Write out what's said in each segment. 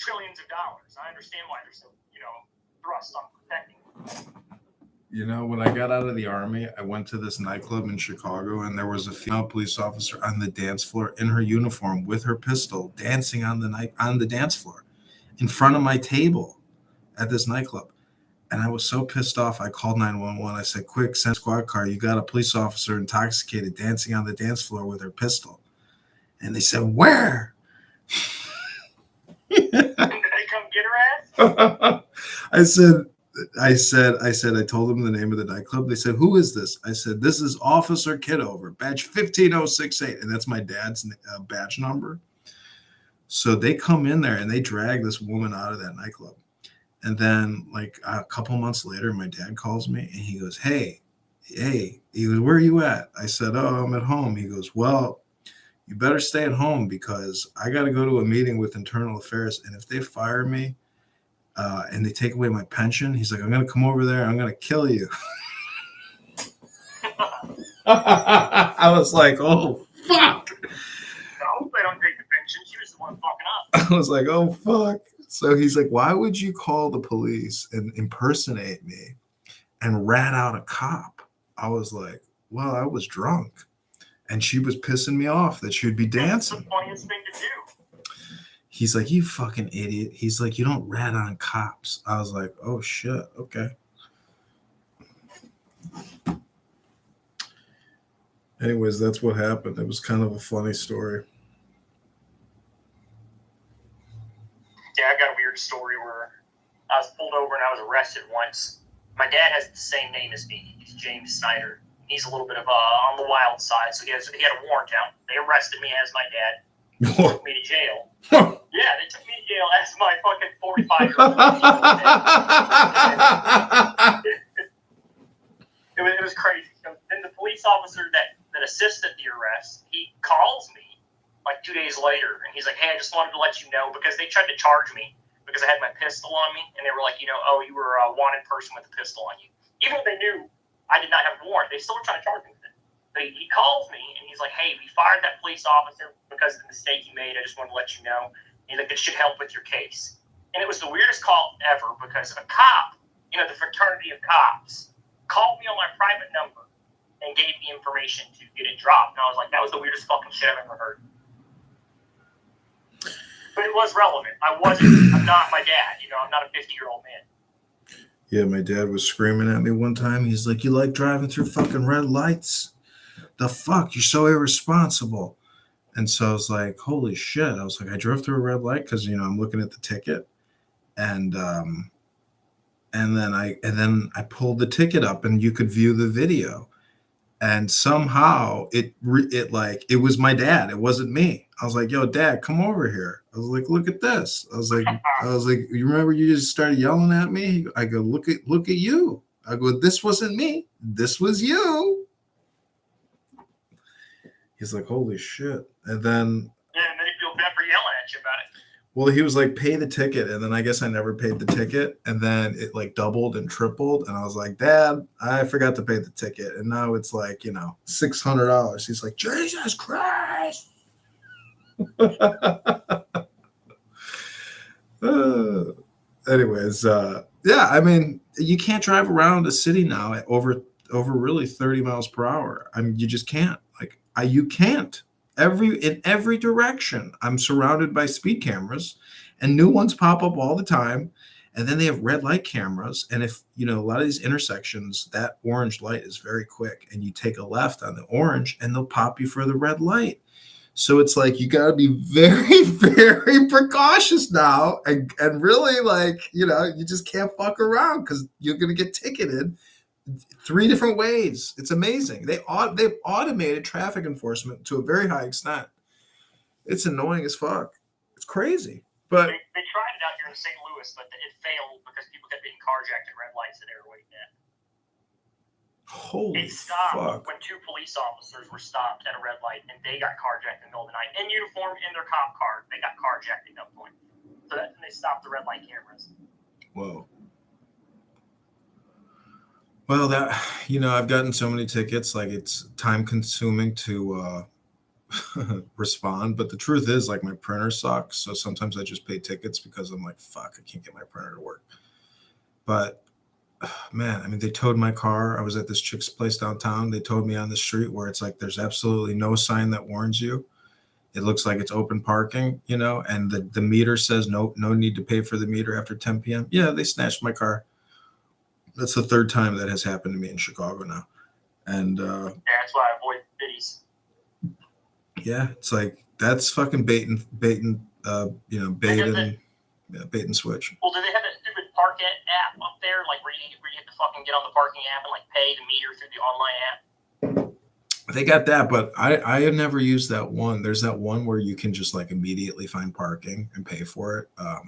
trillions of dollars. I understand why they're so, thrust on protecting. You know, when I got out of the Army, I went to this nightclub in Chicago, and there was a female police officer on the dance floor in her uniform with her pistol, dancing on the dance floor in front of my table at this nightclub. And I was so pissed off, I called 911. I said, quick, send a squad car. You got a police officer intoxicated dancing on the dance floor with her pistol. And they said, where? Did they come get her ass? I told them the name of the nightclub. They said, who is this? I said, this is Officer Kidover, badge 15068. And that's my dad's badge number. So they come in there and they drag this woman out of that nightclub. And then like a couple months later, my dad calls me and he goes, hey, he goes, where are you at? I said, oh, I'm at home. He goes, well, you better stay at home because I got to go to a meeting with internal affairs. And if they fire me and they take away my pension, he's like, I'm going to come over there. I'm going to kill you. I was like, oh, fuck. I hope they don't take the pension. She was the one fucking up. I was like, oh, fuck. So he's like, why would you call the police and impersonate me and rat out a cop? I was like, well, I was drunk. And she was pissing me off that she would be dancing. That's the funniest thing to do. He's like, you fucking idiot. He's like, you don't rat on cops. I was like, oh, shit. Okay. Anyways, that's what happened. It was kind of a funny story. Yeah, I got a weird story where I was pulled over and I was arrested once. My dad has the same name as me. He's James Snyder. He's a little bit of on the wild side, so he had a warrant out. They arrested me as my dad. Took me to jail. Yeah, they took me to jail as my fucking 45-year-old. It was crazy. Then the police officer that assisted the arrest, he calls me like 2 days later, and he's like, hey, I just wanted to let you know, because they tried to charge me because I had my pistol on me, and they were like, oh, you were a wanted person with a pistol on you. Even though they knew I did not have a warrant, they still were trying to charge me with it. But he calls me, and he's like, hey, we fired that police officer because of the mistake you made. I just wanted to let you know. And he's like, it should help with your case. And it was the weirdest call ever, because a cop, the fraternity of cops, called me on my private number and gave me information to get it dropped. And I was like, that was the weirdest fucking shit I've ever heard. But it was relevant. I'm not my dad. I'm not a 50-year-old man. Yeah, my dad was screaming at me one time. He's like, you like driving through fucking red lights? The fuck? You're so irresponsible. And so I was like, holy shit. I was like, I drove through a red light because, I'm looking at the ticket. And then I pulled the ticket up and you could view the video. And somehow it was my dad. It wasn't me. I was like, yo, Dad, come over here. I was like, look at this. I was like, you remember you just started yelling at me? I go, look at you. I go, this wasn't me. This was you. He's like, holy shit. And then he feel bad for yelling at you about it. Well, he was like, pay the ticket. And then I guess I never paid the ticket. And then it like doubled and tripled. And I was like, Dad, I forgot to pay the ticket. And now it's like, $600. He's like, Jesus Christ. Anyways, yeah, I mean, you can't drive around a city now at over really 30 miles per hour. I mean, you just can't. You can't. In every direction, I'm surrounded by speed cameras, and new ones pop up all the time. And then they have red light cameras. And if, a lot of these intersections, that orange light is very quick, and you take a left on the orange and they'll pop you for the red light. So it's like, you got to be very, very precautious now. And really you just can't fuck around because you're going to get ticketed 3 different ways. It's amazing. They've automated traffic enforcement to a very high extent. It's annoying as fuck. It's crazy. But they tried it out here in St. Louis, but it failed because people kept being carjacked at red lights that they were waiting at. Holy It stopped fuck. when 2 police officers were stopped at a red light, and they got carjacked in the middle of the night. In uniform, in their cop car, they got carjacked at gunpoint. So that's when they stopped the red light cameras. Whoa. Well, I've gotten so many tickets, like it's time consuming to respond. But the truth is, like, my printer sucks. So sometimes I just pay tickets because I'm like, fuck, I can't get my printer to work. But man, I mean, they towed my car. I was at this chick's place downtown. They towed me on the street where it's like there's absolutely no sign that warns you. It looks like it's open parking, you know, and the meter says no need to pay for the meter after 10 p.m. Yeah, they snatched my car. That's the third time that has happened to me in Chicago now. And Yeah, that's why I avoid cities. yeah, it's like that's fucking bait and bait and bait and switch. Well, do they have that stupid park app up there, like where you have to fucking get on the parking app and like pay the meter through the online app? They got that, but I have never used that one. There's that one where you can just like immediately find parking and pay for it. I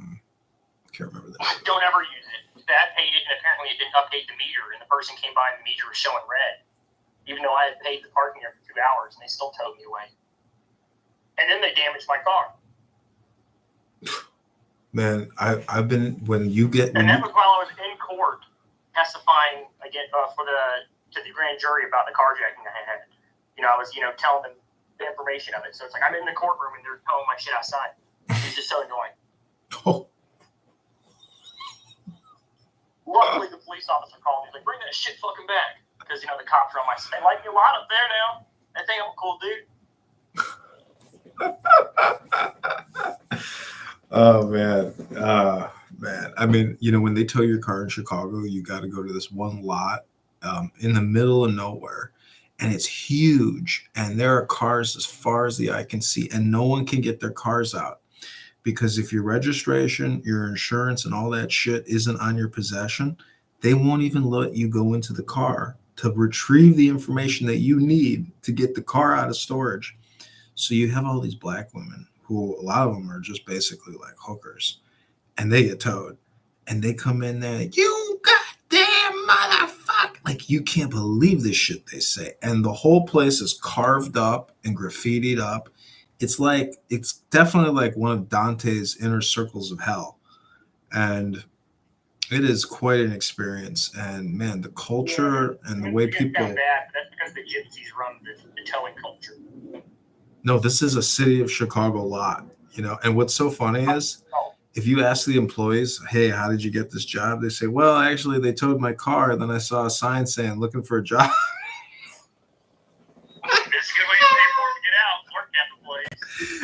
can't remember that. Don't ever use it. I paid it, and apparently it didn't update the meter, and the person came by and the meter was showing red, even though I had paid the parking there for 2 hours, and they still towed me away. And then they damaged my car. Man, I've been when you get and that was while I was in court testifying again to the grand jury about the carjacking I had. You know, I was telling them the information of it. So it's like I'm in the courtroom and they're telling my shit outside. It's just so annoying. Oh. Luckily, the police officer called me. Like, bring that shit fucking back, because the cops are on my side. They like me a lot up there now. They think I'm a cool dude. Oh man, man. I mean, when they tow your car in Chicago, you got to go to this one lot in the middle of nowhere, and it's huge, and there are cars as far as the eye can see, and no one can get their cars out because if your registration, your insurance, and all that shit isn't on your possession, they won't even let you go into the car to retrieve the information that you need to get the car out of storage. So you have all these black women who a lot of them are just basically like hookers, and they get towed, and they come in there, you goddamn motherfucker. Like, you can't believe this shit they say. And the whole place is carved up and graffitied up. It's definitely like one of Dante's inner circles of hell. And it is quite an experience. And man, the culture and the way people. Bad, but that's because the gypsies run the towing culture. No, this is a city of Chicago lot, and what's so funny is if you ask the employees, hey, how did you get this job? They say, well, actually, they towed my car. And then I saw a sign saying, looking for a job. It's a good way to pay for it to get out, work at the place.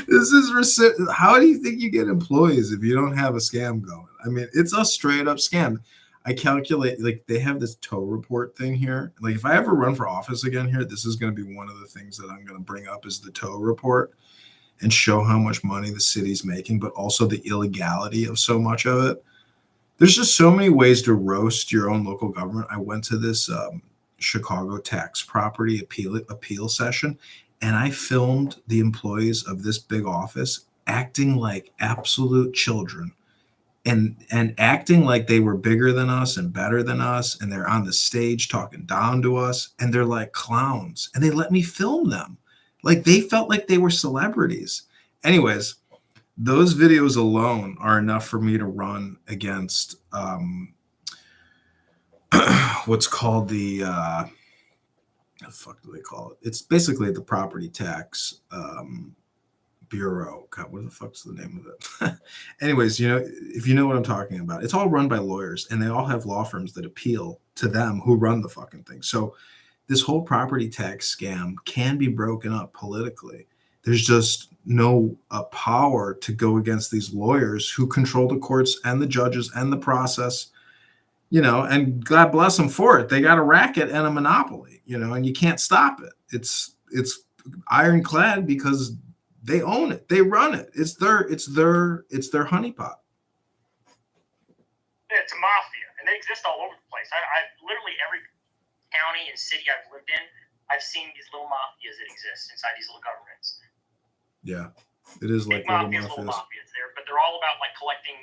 This is how do you think you get employees if you don't have a scam going? I mean, it's a straight up scam. I calculate, like, they have this tow report thing here. Like, if I ever run for office again here, this is going to be one of the things that I'm going to bring up is the tow report and show how much money the city's making, but also the illegality of so much of it. There's just so many ways to roast your own local government. I went to this Chicago tax property appeal session, and I filmed the employees of this big office acting like absolute children. And acting like they were bigger than us and better than us, and they're on the stage talking down to us, and they're like clowns, and they let me film them. Like, they felt like they were celebrities. Anyways, those videos alone are enough for me to run against what's called the fuck do they call it? It's basically the property tax Bureau. God, what the fuck's the name of it? Anyways, if you know what I'm talking about, it's all run by lawyers, and they all have law firms that appeal to them who run the fucking thing. So this whole property tax scam can be broken up politically. There's just no power to go against these lawyers who control the courts and the judges and the process, and God bless them for it. They got a racket and a monopoly, and you can't stop it. It's ironclad because they own it. They run it. It's their honeypot. Yeah, it's a mafia, and they exist all over the place. I literally every county and city I've lived in, I've seen these little mafias that exist inside these little governments. Yeah, it is like little mafias there, but they're all about like collecting.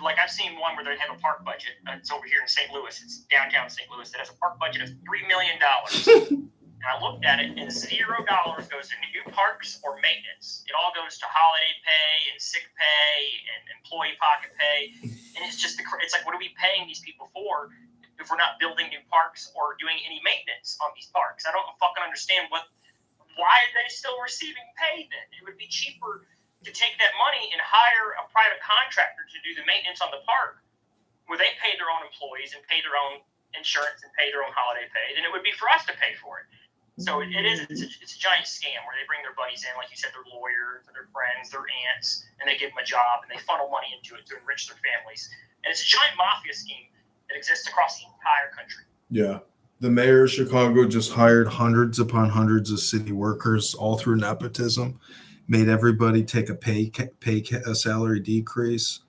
Like, I've seen one where they have a park budget. It's over here in St. Louis. It's downtown St. Louis that has a park budget of $3 million. And I looked at it, and $0 goes to new parks or maintenance. It all goes to holiday pay and sick pay and employee pocket pay. And it's just it's like, what are we paying these people for if we're not building new parks or doing any maintenance on these parks? I don't fucking understand what why are they still receiving pay then? It would be cheaper to take that money and hire a private contractor to do the maintenance on the park, where they pay their own employees and pay their own insurance and pay their own holiday pay, then it would be for us to pay for it. So it's a giant scam where they bring their buddies in, like you said, their lawyers, their friends, their aunts, and they give them a job and they funnel money into it to enrich their families. And it's a giant mafia scheme that exists across the entire country. Yeah. The mayor of Chicago just hired hundreds upon hundreds of city workers all through nepotism, made everybody take a salary decrease.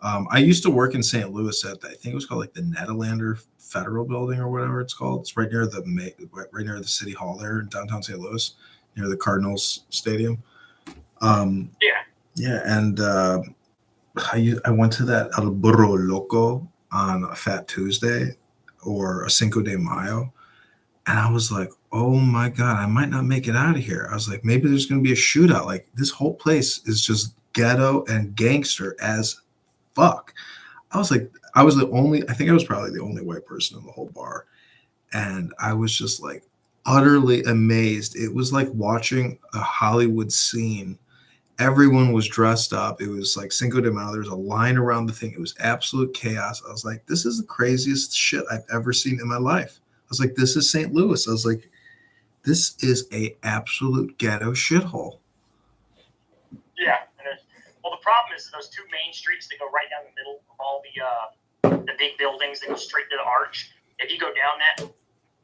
I used to work in St. Louis at, I think it was called like the Nederlander Federal Building or whatever it's called. It's right near the City Hall there in downtown St. Louis, near the Cardinals Stadium. Yeah, and I went to that El Burro Loco on a Fat Tuesday or a Cinco de Mayo, and I was like, oh my God, I might not make it out of here. I was like, maybe there's going to be a shootout. Like, this whole place is just ghetto and gangster as fuck. I was like, I think I was probably the only white person in the whole bar. And I was just like utterly amazed. It was like watching a Hollywood scene. Everyone was dressed up. It was like Cinco de Mayo. There was a line around the thing. It was absolute chaos. I was like, this is the craziest shit I've ever seen in my life. I was like, this is St. Louis. I was like, this is a absolute ghetto shithole. Yeah. Well, the problem is those two main streets that go right down the middle of all the big buildings that go straight to the arch. If you go down that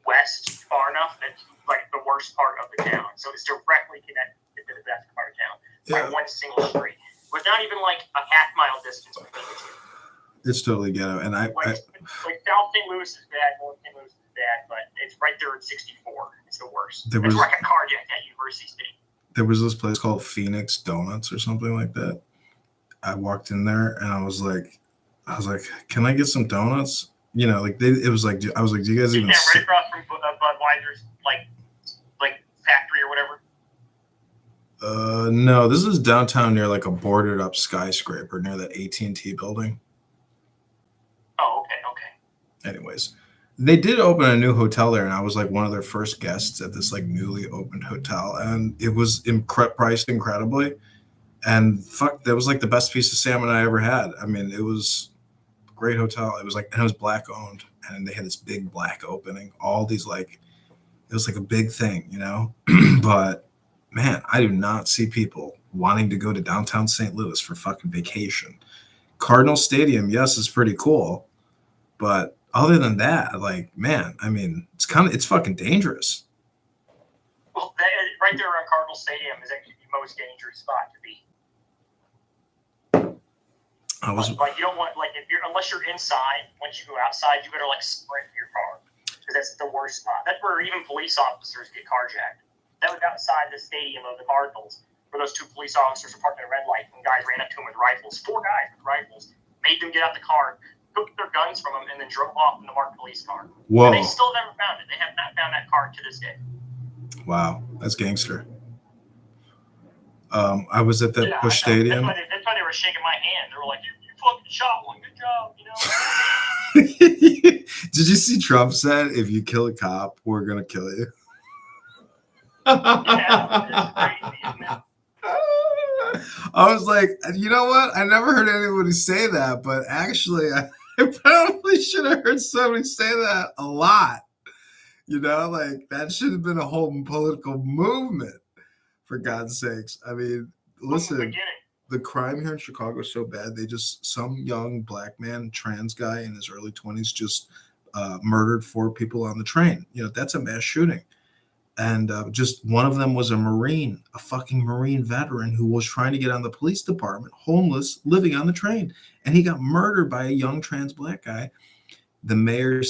west far enough, that's like the worst part of the town. So it's directly connected to the best part of town by one single street, with not even like a half-mile distance between the two. It's totally ghetto, and like South St. Louis is bad, North St. Louis is bad, but it's right there at 64. It's the worst. It's where I got carjacked at University City. There was this place called Phoenix Donuts or something like that. I walked in there and I was like, can I get some donuts? You know, like I was like, do you guys even? Yeah, right across from Budweiser's like factory or whatever. No, this is downtown near like a boarded up skyscraper near that AT&T building. Oh, okay. Anyways, they did open a new hotel there, and I was like one of their first guests at this like newly opened hotel, and it was priced incredibly. And fuck, that was like the best piece of salmon I ever had. I mean, it was a great hotel. It was black owned, and they had this big black opening. All these like, it was like a big thing, you know. But man, I do not see people wanting to go to downtown St. Louis for fucking vacation. Cardinal Stadium, yes, is pretty cool, but other than that, like, man, I mean, it's fucking dangerous. Well, right there around Cardinal Stadium is actually the most dangerous spot to be. Like you don't want, like, unless you're inside. Once you go outside, you better like sprint to your car, because that's the worst spot. That's where even police officers get carjacked. That was outside the stadium of the Cardinals, where those two police officers were parked at a red light, and guys ran up to them with rifles. 4 guys with rifles made them get out the car, took their guns from them, and then drove off in the marked police car. Whoa! And they still never found it. They have not found that car to this day. Wow, that's gangster. I was at that Busch Stadium. That's why they were shaking my hand. They were like, "You fucking shot one. Good job," you know. Did you see Trump said, "If you kill a cop, we're gonna kill you"? Yeah, it's crazy, isn't it? I was like, you know what? I never heard anybody say that, but actually, I probably should have heard somebody say that a lot. You know, like that should have been a whole political movement, for God's sakes. I mean, listen, the crime here in Chicago is so bad. Some young black man, trans guy in his early 20s just murdered 4 people on the train. You know, that's a mass shooting. And just one of them was a fucking Marine veteran who was trying to get on the police department, homeless, living on the train. And he got murdered by a young trans black guy. The mayor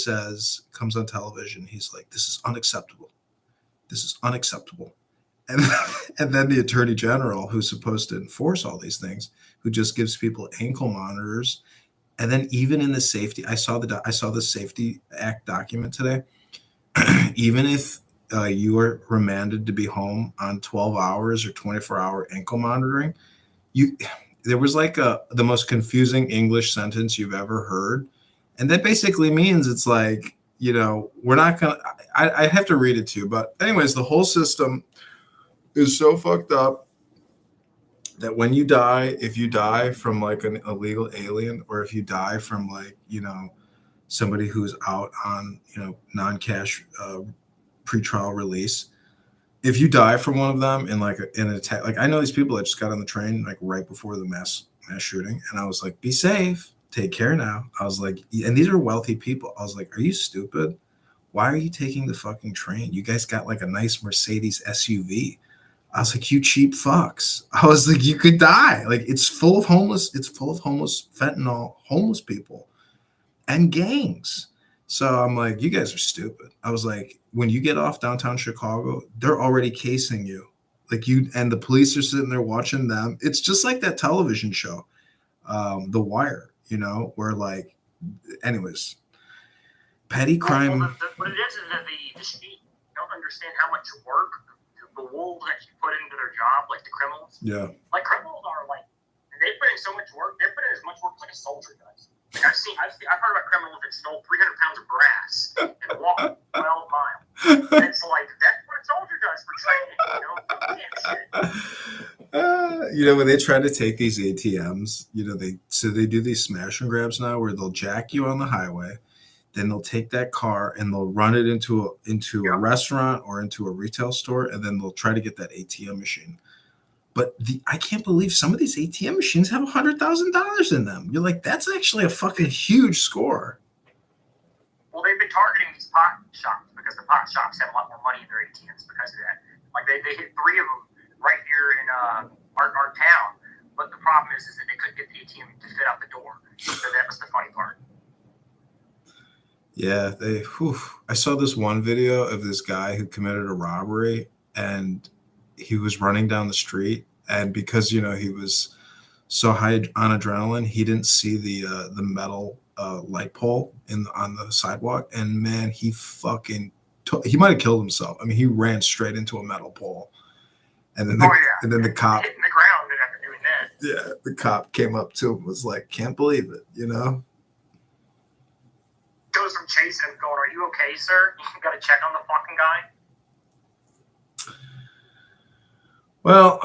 comes on television, he's like, this is unacceptable. This is unacceptable. And then the attorney general, who's supposed to enforce all these things, who just gives people ankle monitors. And then even in the safety, I saw the Safety Act document today. Even if you are remanded to be home on 12 hours or 24-hour ankle monitoring, there was like the most confusing English sentence you've ever heard. And that basically means it's like, you know, we're not going to, I have to read it to you. But anyways, the whole system is so fucked up that when you die, if you die from like an illegal alien, or if you die from like, somebody who's out on, non-cash pretrial release, if you die from one of them in like in an attack, like I know these people that just got on the train like right before the mass shooting, and I was like, be safe, take care now. I was like, and these are wealthy people. I was like, are you stupid? Why are you taking the fucking train? You guys got like a nice Mercedes SUV. I was like, you cheap fucks. I was like, you could die. Like it's full of homeless fentanyl, homeless people and gangs. So I'm like, you guys are stupid. I was like, when you get off downtown Chicago, they're already casing you. Like you and the police are sitting there watching them. It's just like that television show, The Wire, where like, anyways, petty crime. Well, what it is that the state don't understand how much work the wolves actually put into their job, like the criminals. Yeah. Like criminals are like, they put in so much work. They put in as much work as like a soldier does. Like I've heard about criminals that stole 300 pounds of brass and walked 12 miles. And it's like, that's what a soldier does for training, when they try to take these ATMs, they do these smash and grabs now where they'll jack you on the highway, then they'll take that car and they'll run it into a restaurant or into a retail store, and then they'll try to get that ATM machine. But I can't believe some of these ATM machines have $100,000 in them. You're like, that's actually a fucking huge score. Well, they've been targeting these pot shops because the pot shops have a lot more money in their ATMs because of that. Like they hit 3 of them right here in our town. But the problem is that they couldn't get the ATM to fit out the door. So that was the funny part. Yeah, I saw this one video of this guy who committed a robbery, and he was running down the street, and because he was so high on adrenaline, he didn't see the metal light pole on the sidewalk, and man, he fucking he might have killed himself. I mean, he ran straight into a metal pole, and then the cop hitting the ground after doing that. Yeah, the cop came up to him and was like, "Can't believe it," Goes from chasing him, going, "Are you okay, sir? You got to check on the fucking guy." Well,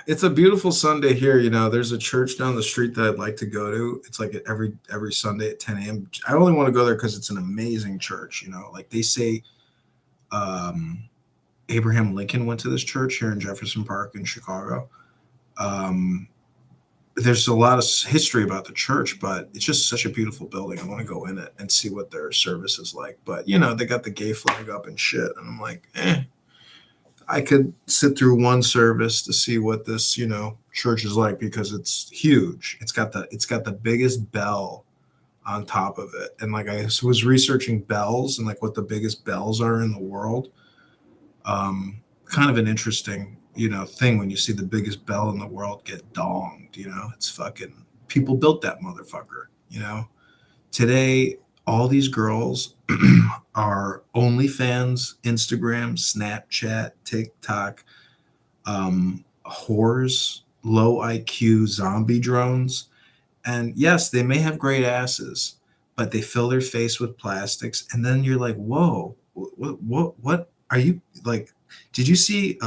it's a beautiful Sunday here. There's a church down the street that I'd like to go to. It's like every Sunday at 10 a.m. I only want to go there because it's an amazing church. Like they say, Abraham Lincoln went to this church here in Jefferson Park in Chicago. There's a lot of history about the church, but it's just such a beautiful building. I want to go in it and see what their service is like. But, they got the gay flag up and shit. And I'm like, I could sit through one service to see what this, church is like, because it's huge. It's got the biggest bell on top of it. And like I was researching bells and like what the biggest bells are in the world. Kind of an interesting, thing when you see the biggest bell in the world get donged. It's fucking, people built that motherfucker. Today, all these girls are OnlyFans, Instagram, Snapchat, TikTok, whores, low IQ zombie drones. And yes, they may have great asses, but they fill their face with plastics. And then you're like, whoa, what are you like? Did you see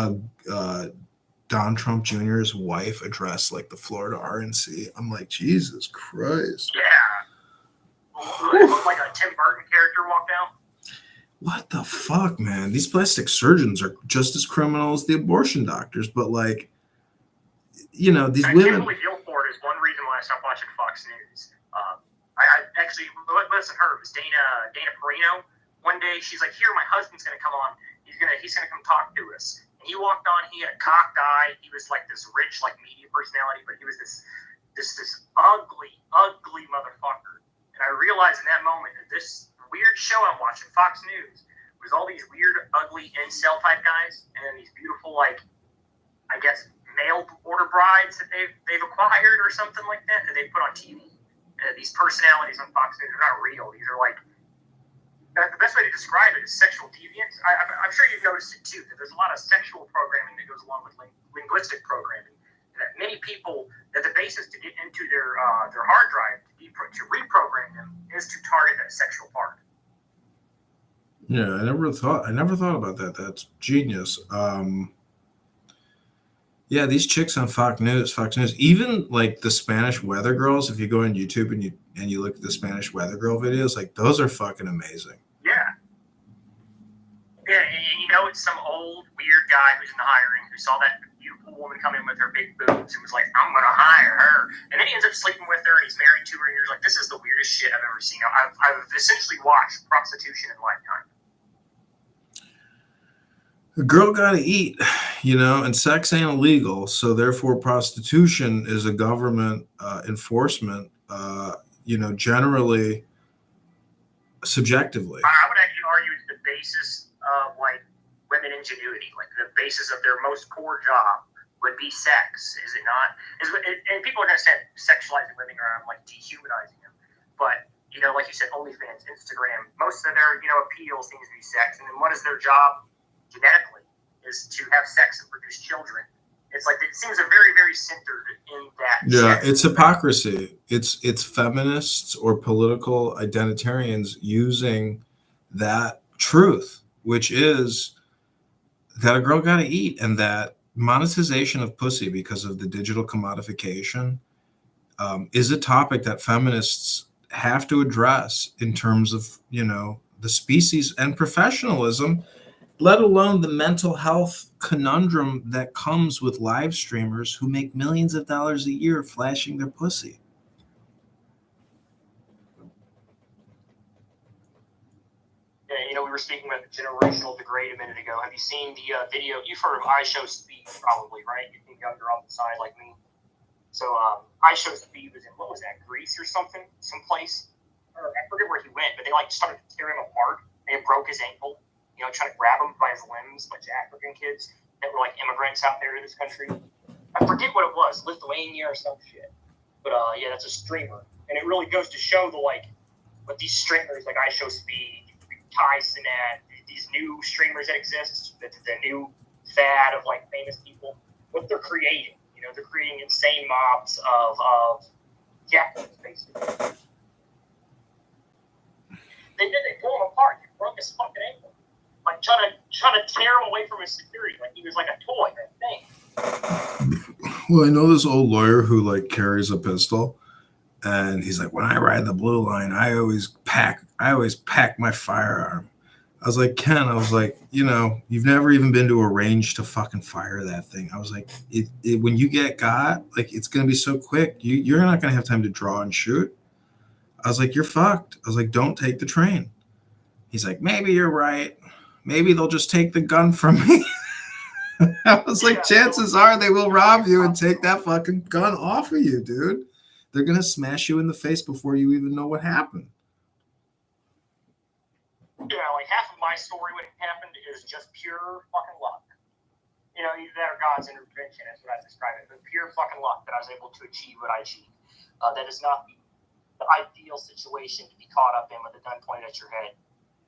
Don Trump Jr.'s wife address like the Florida RNC? I'm like, Jesus Christ. Yeah. It looked like a Tim Burton character walked out. What the fuck, man? These plastic surgeons are just as criminal as the abortion doctors, but like, these women. Kimberly Guilford is one reason why I stopped watching Fox News. I actually listened to her. It was Dana Perino. One day she's like, "Here, my husband's gonna come on. He's gonna come talk to us." And he walked on. He had a cocked eye. He was like this rich, like media personality, but he was this ugly motherfucker. And I realized in that moment that this weird show I'm watching, Fox News, was all these weird, ugly incel type guys, and then these beautiful, like, I guess, mail order brides that they've acquired or something like that they put on TV. These personalities on Fox News are not real. These are like, the best way to describe it is sexual deviance. I'm sure you've noticed it too, that there's a lot of sexual programming that goes along with linguistic programming. And that many people, that the basis to get into their hard drive to reprogram them is to target that sexual part. Yeah, I never thought about that. That's genius. Yeah, these chicks on Fox News, even like the Spanish weather girls. If you go on YouTube and you look at the Spanish weather girl videos, like those are fucking amazing. Yeah. Yeah, and you know it's some old weird guy who's in the hiring who saw that beautiful woman come in with her big boobs and was like, "I'm gonna hire her," and then he ends up sleeping with her and he's married to her and you're like, "This is the weirdest shit I've ever seen." I've essentially watched prostitution in Lifetime. A girl got to eat, and sex ain't illegal, so therefore prostitution is a government enforcement, generally subjectively. I would actually argue it's the basis of like women ingenuity, like the basis of their most core job would be sex, is it not? And people are going to say sexualizing women or like dehumanizing them, but like you said, OnlyFans, Instagram, most of their appeal seems to be sex, and then what is their job genetically is to have sex and produce children. It's like it seems a very, very centered in that. Yeah, it's hypocrisy. It's feminists or political identitarians using that truth, which is that a girl got to eat, and that monetization of pussy because of the digital commodification is a topic that feminists have to address in terms of the species and professionalism, let alone the mental health conundrum that comes with live streamers who make millions of dollars a year flashing their pussy. Yeah, we were speaking about the generational degrade a minute ago. Have you seen the video? You've heard of I Show Speed, probably, right? You think younger on the side like me. So I Show Speed was in, what was that, Greece or something? Someplace? Or I forget where he went, but they started to tear him apart. They broke his ankle. Trying to grab him by his limbs, a bunch of African kids that were immigrants out there to this country. I forget what it was, Lithuania or some shit. But yeah, that's a streamer, and it really goes to show what these streamers like I Show Speed, Tyson, these new streamers that exist, the new fad of famous people, what they're creating. They're creating insane mobs of jackals, basically. They pull him apart. He broke his fucking ankle. Trying to tear him away from his security, like he was like a toy or a thing. Well, I know this old lawyer who carries a pistol, and he's like, when I ride the blue line, I always pack my firearm. I was like, Ken, you've never even been to a range to fucking fire that thing. I was like, when you get got, it's gonna be so quick, you're not gonna have time to draw and shoot. I was like, you're fucked. I was like, don't take the train. He's like, maybe you're right. Maybe they'll just take the gun from me. I was like, chances are they will rob you and take that fucking gun off of you, dude. They're going to smash you in the face before you even know what happened. Yeah, half of my story when it happened is just pure fucking luck. Either that or God's intervention, that's what I describe it. But pure fucking luck that I was able to achieve what I achieved. That is not the ideal situation to be caught up in with a gun pointed at your head.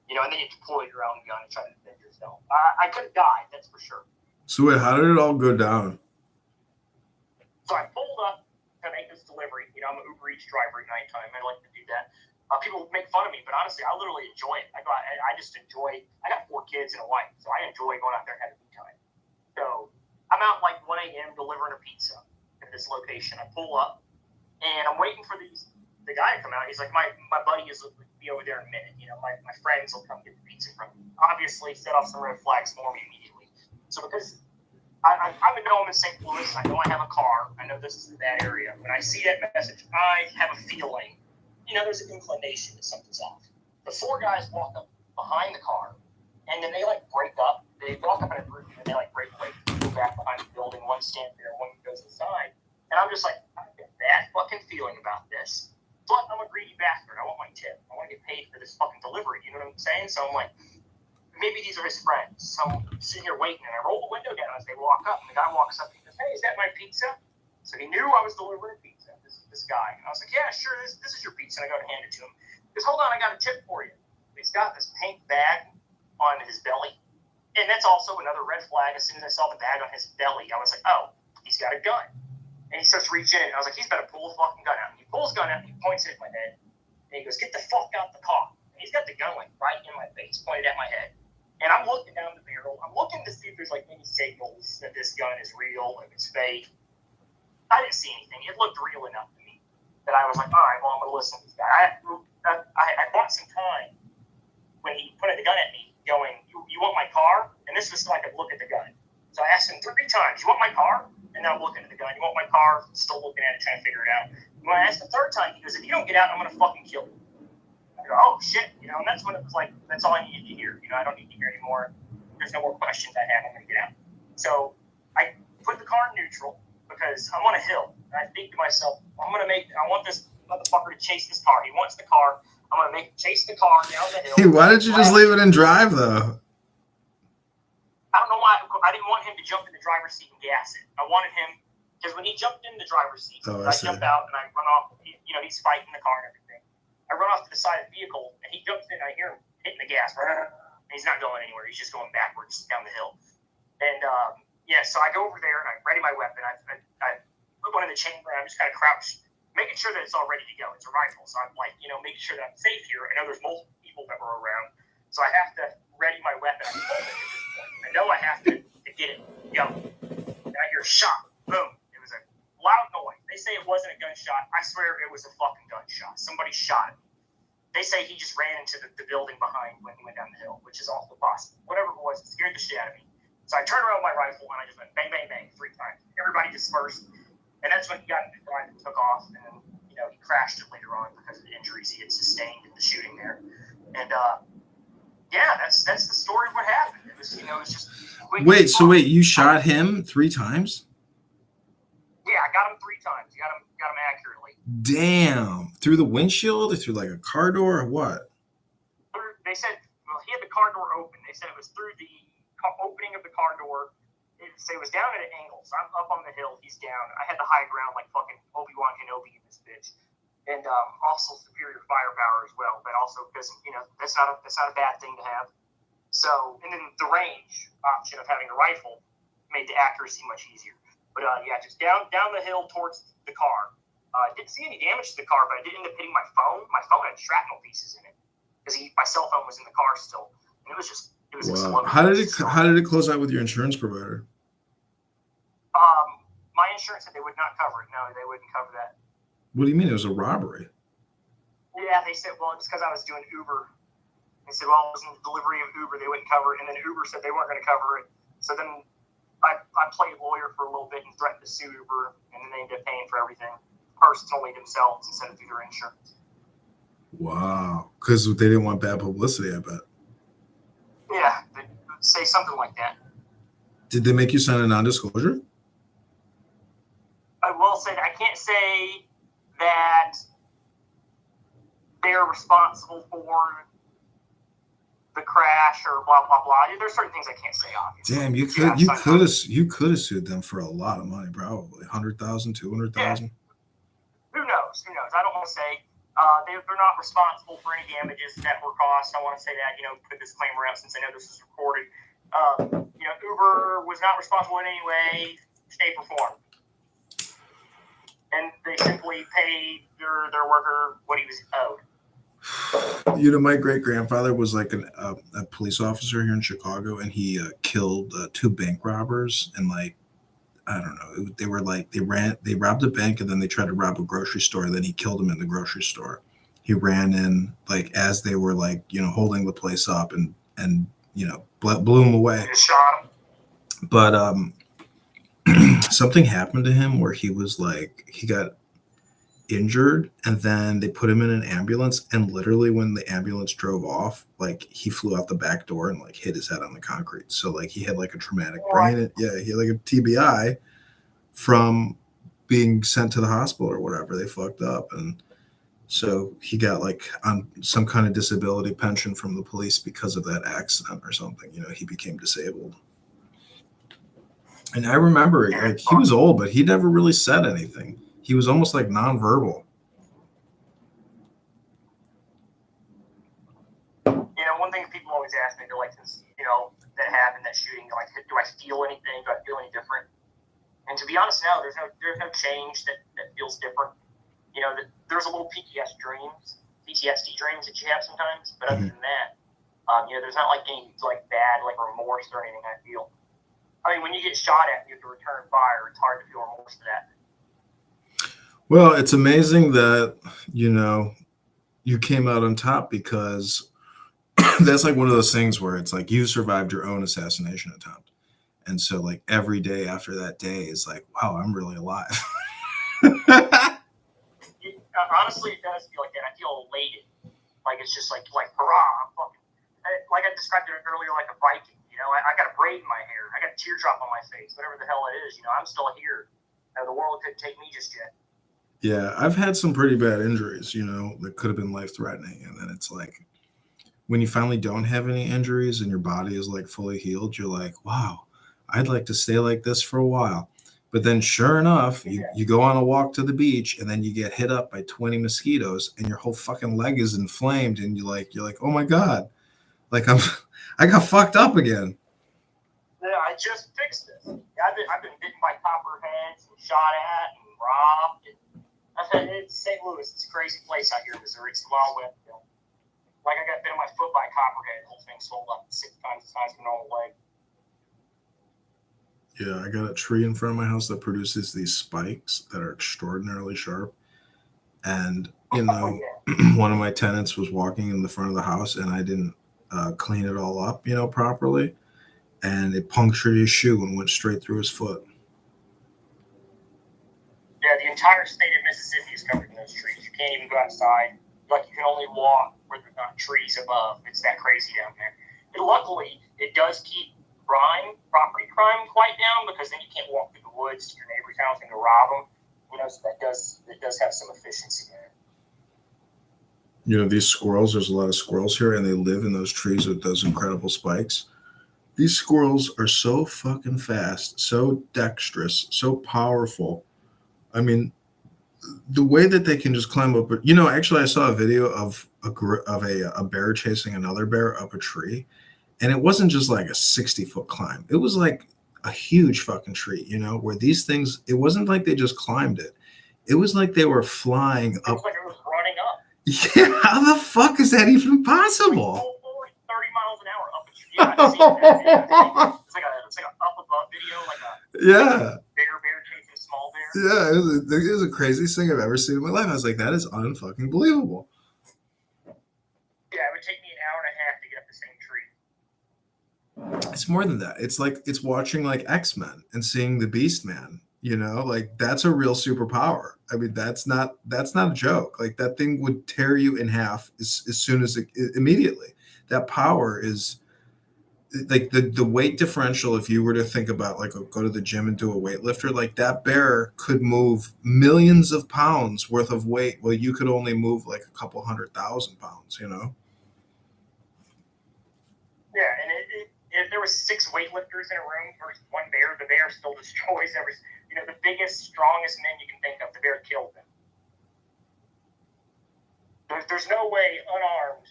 And then you deploy your own gun and try to defend yourself. I could have died, that's for sure. So wait, how did it all go down? So I pulled up to make this delivery. I'm an Uber Eats driver at nighttime. I like to do that. People make fun of me, but honestly, I literally enjoy it. I just enjoy. I got 4 kids and a wife, so I enjoy going out there and having a good time. So I'm out 1 a.m. delivering a pizza at this location. I pull up, and I'm waiting for the guy to come out. He's like, my buddy is be over there in a minute. My friends will come get the pizza from me. Obviously, set off some red flags for me immediately. So because I'm in St. Louis, I know I have a car. I know this is a bad area. When I see that message, I have a feeling, there's an inclination that something's off. The 4 guys walk up behind the car, and then they break up. They walk up in a group, and they break away, go back behind the building. One stands there, one goes inside. And I'm just like, I get that fucking feeling about this. But I'm a greedy bastard. I want my tip. I want to get paid for this fucking delivery. You know what I'm saying? So I'm like, maybe these are his friends. So I'm sitting here waiting, and I roll the window down as they walk up. And the guy walks up and he goes, hey, is that my pizza? So he knew I was delivering pizza, this guy. And I was like, yeah, sure, this is your pizza. And I go to hand it to him. He goes, hold on, I got a tip for you. He's got this pink bag on his belly. And that's also another red flag. As soon as I saw the bag on his belly, I was like, oh, he's got a gun. And he starts reaching in, and I was like, he's better pull the fucking gun out. And he pulls the gun out, and he points it at my head. And he goes, get the fuck out the car. And he's got the gun right in my face, pointed at my head. And I'm looking down the barrel rifle. I'm looking to see if there's like any signals that this gun is real, if it's fake. I didn't see anything. It looked real enough to me that I was like, all right, well, I'm going to listen to this guy. I bought some time when he put the gun at me, going, you want my car? And this was so I could look at the gun. So I asked him 3 times, you want my car? And now I'm looking at the gun. You want my car? Still looking at it, trying to figure it out. When I asked the 3rd time, he goes, if you don't get out, I'm going to fucking kill you. I go, oh, shit. You know, and that's when it was like, that's all I needed to hear. You know, I don't need to hear anymore. There's no more questions I have. I'm going to get out. So I put the car in neutral because I'm on a hill. And I think to myself, I want this motherfucker to chase this car. He wants the car. I'm going to make him chase the car down the hill. Hey, why did you just leave it and drive, though? I don't know why. I didn't want him to jump in the driver's seat and gas it. I wanted him, because when he jumped in the driver's seat, I jump out and I run off. He's fighting the car and everything. I run off to the side of the vehicle, and he jumps in, and I hear him hitting the gas. And he's not going anywhere. He's just going backwards down the hill. And, so I go over there, and I ready my weapon. I put one in the chamber, and I'm just kind of crouched, making sure that it's all ready to go. It's a rifle, so I'm like, making sure that I'm safe here. I know there's multiple people that were around, so I have to ready my weapon. I'm holding it at this point. I know I have to get it go. And I hear a shot. Boom. It was a loud noise. They say it wasn't a gunshot. I swear it was a fucking gunshot. Somebody shot him. They say he just ran into the building behind when he went down the hill, which is also possible. Whatever it was, it scared the shit out of me. So I turned around with my rifle, and I just went bang, bang, bang 3 times. Everybody dispersed. And that's when he got into the drive and took off. And then, he crashed it later on because of the injuries he had sustained in the shooting there. And, that's the story of what happened. It was, it was just quick. Wait, you shot him 3 times? Yeah, I got him 3 times. Got him accurately. Damn. Through the windshield or through like a car door or what? They said, well, he had the car door open. They said it was through the opening of the car door. It was down at an angle. So I'm up on the hill. He's down. I had the high ground like fucking Obi-Wan Kenobi in this bitch. And also superior firepower as well. But also because, that's not a bad thing to have. So, and then the range option of having a rifle made the accuracy much easier. But just down the hill towards the car. I didn't see any damage to the car, but I did end up hitting my phone. My phone had shrapnel pieces in it because my cell phone was in the car still, and it was wow. How did it close out with your insurance provider? My insurance said they would not cover it. No, they wouldn't cover that. What do you mean? It was a robbery? Yeah, they said, well, it's because I was doing Uber. They said, well, it was in the delivery of Uber. They wouldn't cover it, and then Uber said they weren't going to cover it. So then I played lawyer for a little bit and threatened to sue Uber, and then they ended up paying for everything personally themselves instead of through their insurance. Wow. Because they didn't want bad publicity, I bet. Yeah, they would say something like that. Did they make you sign a non-disclosure? I will say that I can't say that they're responsible for the crash or blah blah blah. There's certain things I can't say, obviously. Damn, you could have sued them for a lot of money, probably $100,000, $200,000. Yeah. Who knows? I don't want to say they're not responsible for any damages that were caused. I want to say that, put this disclaimer out since I know this is recorded. Uber was not responsible in any way, shape, or form. And they simply paid their worker what he was owed. My great-grandfather was like a police officer here in Chicago, and he killed 2 bank robbers. And like, I don't know, they robbed a bank, and then they tried to rob a grocery store. And then he killed them in the grocery store. He ran in like as they were like holding the place up, and blew them away. Just shot him. But something happened to him where he was like, he got injured, and then they put him in an ambulance, and literally when the ambulance drove off, like he flew out the back door and like hit his head on the concrete. So like he had like a traumatic brain, he had like a TBI from being sent to the hospital or whatever. They fucked up, and so he got like on some kind of disability pension from the police because of that accident or something. He became disabled. And I remember like he was old, but he never really said anything. He was almost like nonverbal. One thing people always ask me, they're like, since, that happened, that shooting, like, do I feel anything? Do I feel any different? And to be honest, no, there's no change that feels different. There's a little PTSD dreams that you have sometimes, but other than that, There's not like any like bad like remorse or anything. I feel. I mean, when you get shot at, and you have to return fire. It's hard to feel remorse for that. Well, it's amazing that you came out on top, because that's like one of those things where it's like you survived your own assassination attempt, and so like every day after that day is like, wow, I'm really alive. Honestly, it does feel like that. I feel elated. Like it's just like hurrah, I'm fucking. Like I described it earlier, like a Viking. I got a braid in my hair. I got a teardrop on my face. Whatever the hell it is, I'm still here. The world couldn't take me just yet. Yeah, I've had some pretty bad injuries, that could have been life-threatening, and then it's like when you finally don't have any injuries and your body is like fully healed, you're like, wow, I'd like to stay like this for a while. But then sure enough, you go on a walk to the beach and then you get hit up by 20 mosquitoes and your whole fucking leg is inflamed, and you're like, oh my God, like I got fucked up again. Yeah, I just fixed this. I've been bitten by copperheads and shot at and robbed. It's St. Louis. It's a crazy place out here in Missouri. It's the Wild West. Like I got bit on my foot by a copperhead. The whole thing swelled up 6 times the size of a normal leg. Yeah, I got a tree in front of my house that produces these spikes that are extraordinarily sharp. And, one of my tenants was walking in the front of the house and I didn't clean it all up, properly. And it punctured his shoe and went straight through his foot. Yeah, the entire state of Mississippi is covered in those trees. You can't even go outside. Like, you can only walk where there's not trees above. It's that crazy down there. And luckily, it does keep property crime quite down, because then you can't walk through the woods to your neighbor's house and go rob them. So that does have some efficiency there. These squirrels, there's a lot of squirrels here, and they live in those trees with those incredible spikes. These squirrels are so fucking fast, so dexterous, so powerful. I mean, the way that they can just climb up. Actually, I saw a video of a bear chasing another bear up a tree, and it wasn't just like a 60-foot climb. It was like a huge fucking tree. Where these things, it wasn't like they just climbed it. It was like they were flying up. It was like it was running up. Yeah, how the fuck is that even possible? 30 miles an hour up a tree. Yeah, I've seen that. It's like an up above video, like a bigger bear chasing a small bear. Yeah, it was the craziest thing I've ever seen in my life. I was like, that is unfucking believable. Yeah, it would take me an hour and a half to get up the same tree. It's more than that. It's like it's watching like X-Men and seeing the Beast Man. Like that's a real superpower. I mean, that's not a joke. Like that thing would tear you in half as soon as immediately. That power is like the weight differential. If you were to think about like go to the gym and do a weightlifter, like that bear could move millions of pounds worth of weight. Well, you could only move like a couple 100,000 pounds. Yeah, and if there was 6 weightlifters in a room versus one bear, the bear still destroys every. The biggest, strongest men you can think of, the bear killed them. There's no way unarmed.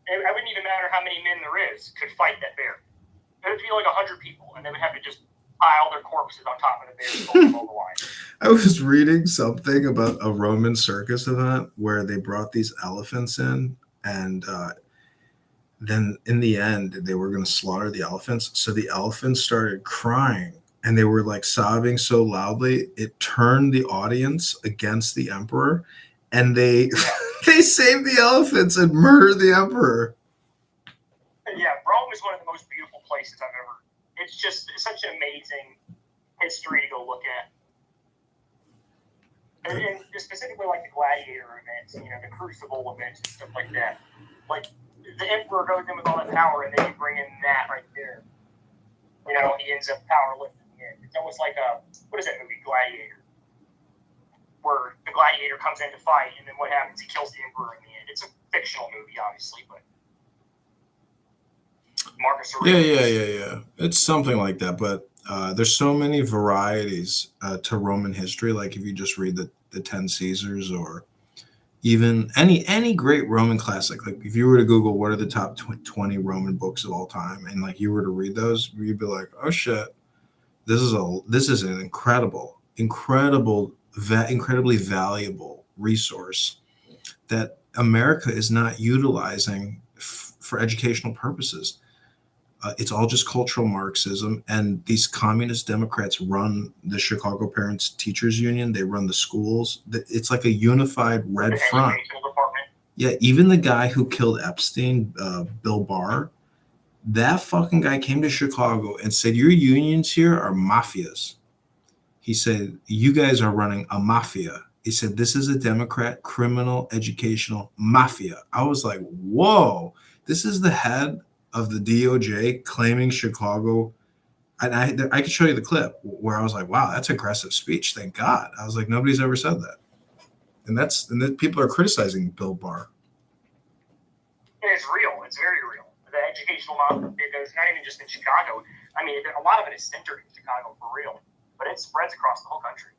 It wouldn't even matter how many men there is could fight that bear. It would be like 100 people, and they would have to just pile their corpses on top of the bear and pull the line. I was reading something about a Roman circus event where they brought these elephants in, and then in the end, they were going to slaughter the elephants. So the elephants started crying, and they were like sobbing so loudly, it turned the audience against the emperor, and they saved the elephants and murdered the emperor. Yeah, Rome is one of the most beautiful places I've ever. It's such an amazing history to go look at. And specifically like the gladiator events, the crucible events and stuff like that. Like the emperor goes in with all that power, and then you bring in that right there. He ends up powerlifting. It's almost like what is that movie, Gladiator? Where the gladiator comes in to fight, and then what happens? He kills the emperor in the end. It's a fictional movie, obviously, but Marcus Aurelius. Yeah. It's something like that, but there's so many varieties to Roman history. Like if you just read the 10 Caesars, or even any great Roman classic. Like if you were to Google what are the top 20 Roman books of all time, and like you were to read those, you'd be like, oh shit. This is an incredibly valuable resource that America is not utilizing for educational purposes. It's all just cultural Marxism, and these communist Democrats run the Chicago Parents Teachers Union. They run the schools. It's like a unified red front. Department. Yeah, even the guy who killed Epstein, Bill Barr, that fucking guy came to Chicago and said, "Your unions here are mafias." He said, "You guys are running a mafia." He said, "This is a Democrat criminal educational mafia." I was like, whoa, this is the head of the DOJ claiming Chicago. And I could show you the clip where I was like, wow, that's aggressive speech. Thank God. I was like, nobody's ever said that. And then people are criticizing Bill Barr. It's real. It's very real. The educational model, it's not even just in Chicago. I mean, a lot of it is centered in Chicago for real, but it spreads across the whole country.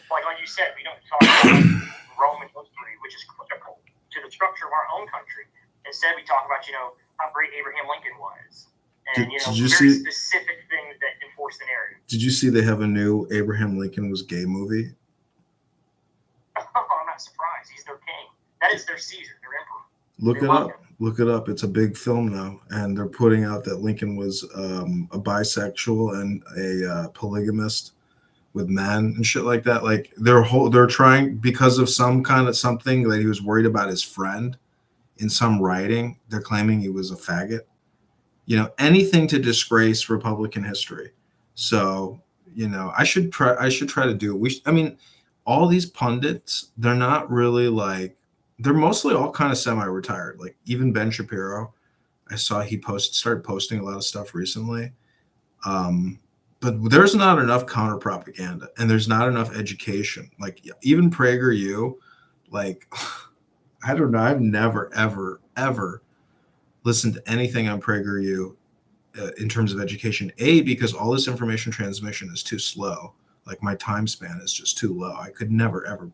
Like you said, we don't talk about Roman history, which is critical to the structure of our own country. Instead, we talk about, how great Abraham Lincoln was. And, very specific things that enforce the narrative. Did you see they have a new Abraham Lincoln was gay movie? Oh, I'm not surprised. He's their king. That is their Caesar, their emperor. Look it up. Look it up. It's a big film now, and they're putting out that Lincoln was a bisexual and a polygamist with men and shit like that. Like they're trying, because of some kind of something that he was worried about his friend in some writing, they're claiming he was a faggot. Anything to disgrace Republican history. So, I should try to do it. All these pundits, they're not really they're mostly all kind of semi-retired. Like even Ben Shapiro, I saw he started posting a lot of stuff recently. But there's not enough counter propaganda, and there's not enough education. Like even PragerU, I don't know. I've never, ever, ever listened to anything on PragerU in terms of education. Because all this information transmission is too slow. Like my time span is just too low. I could never, ever.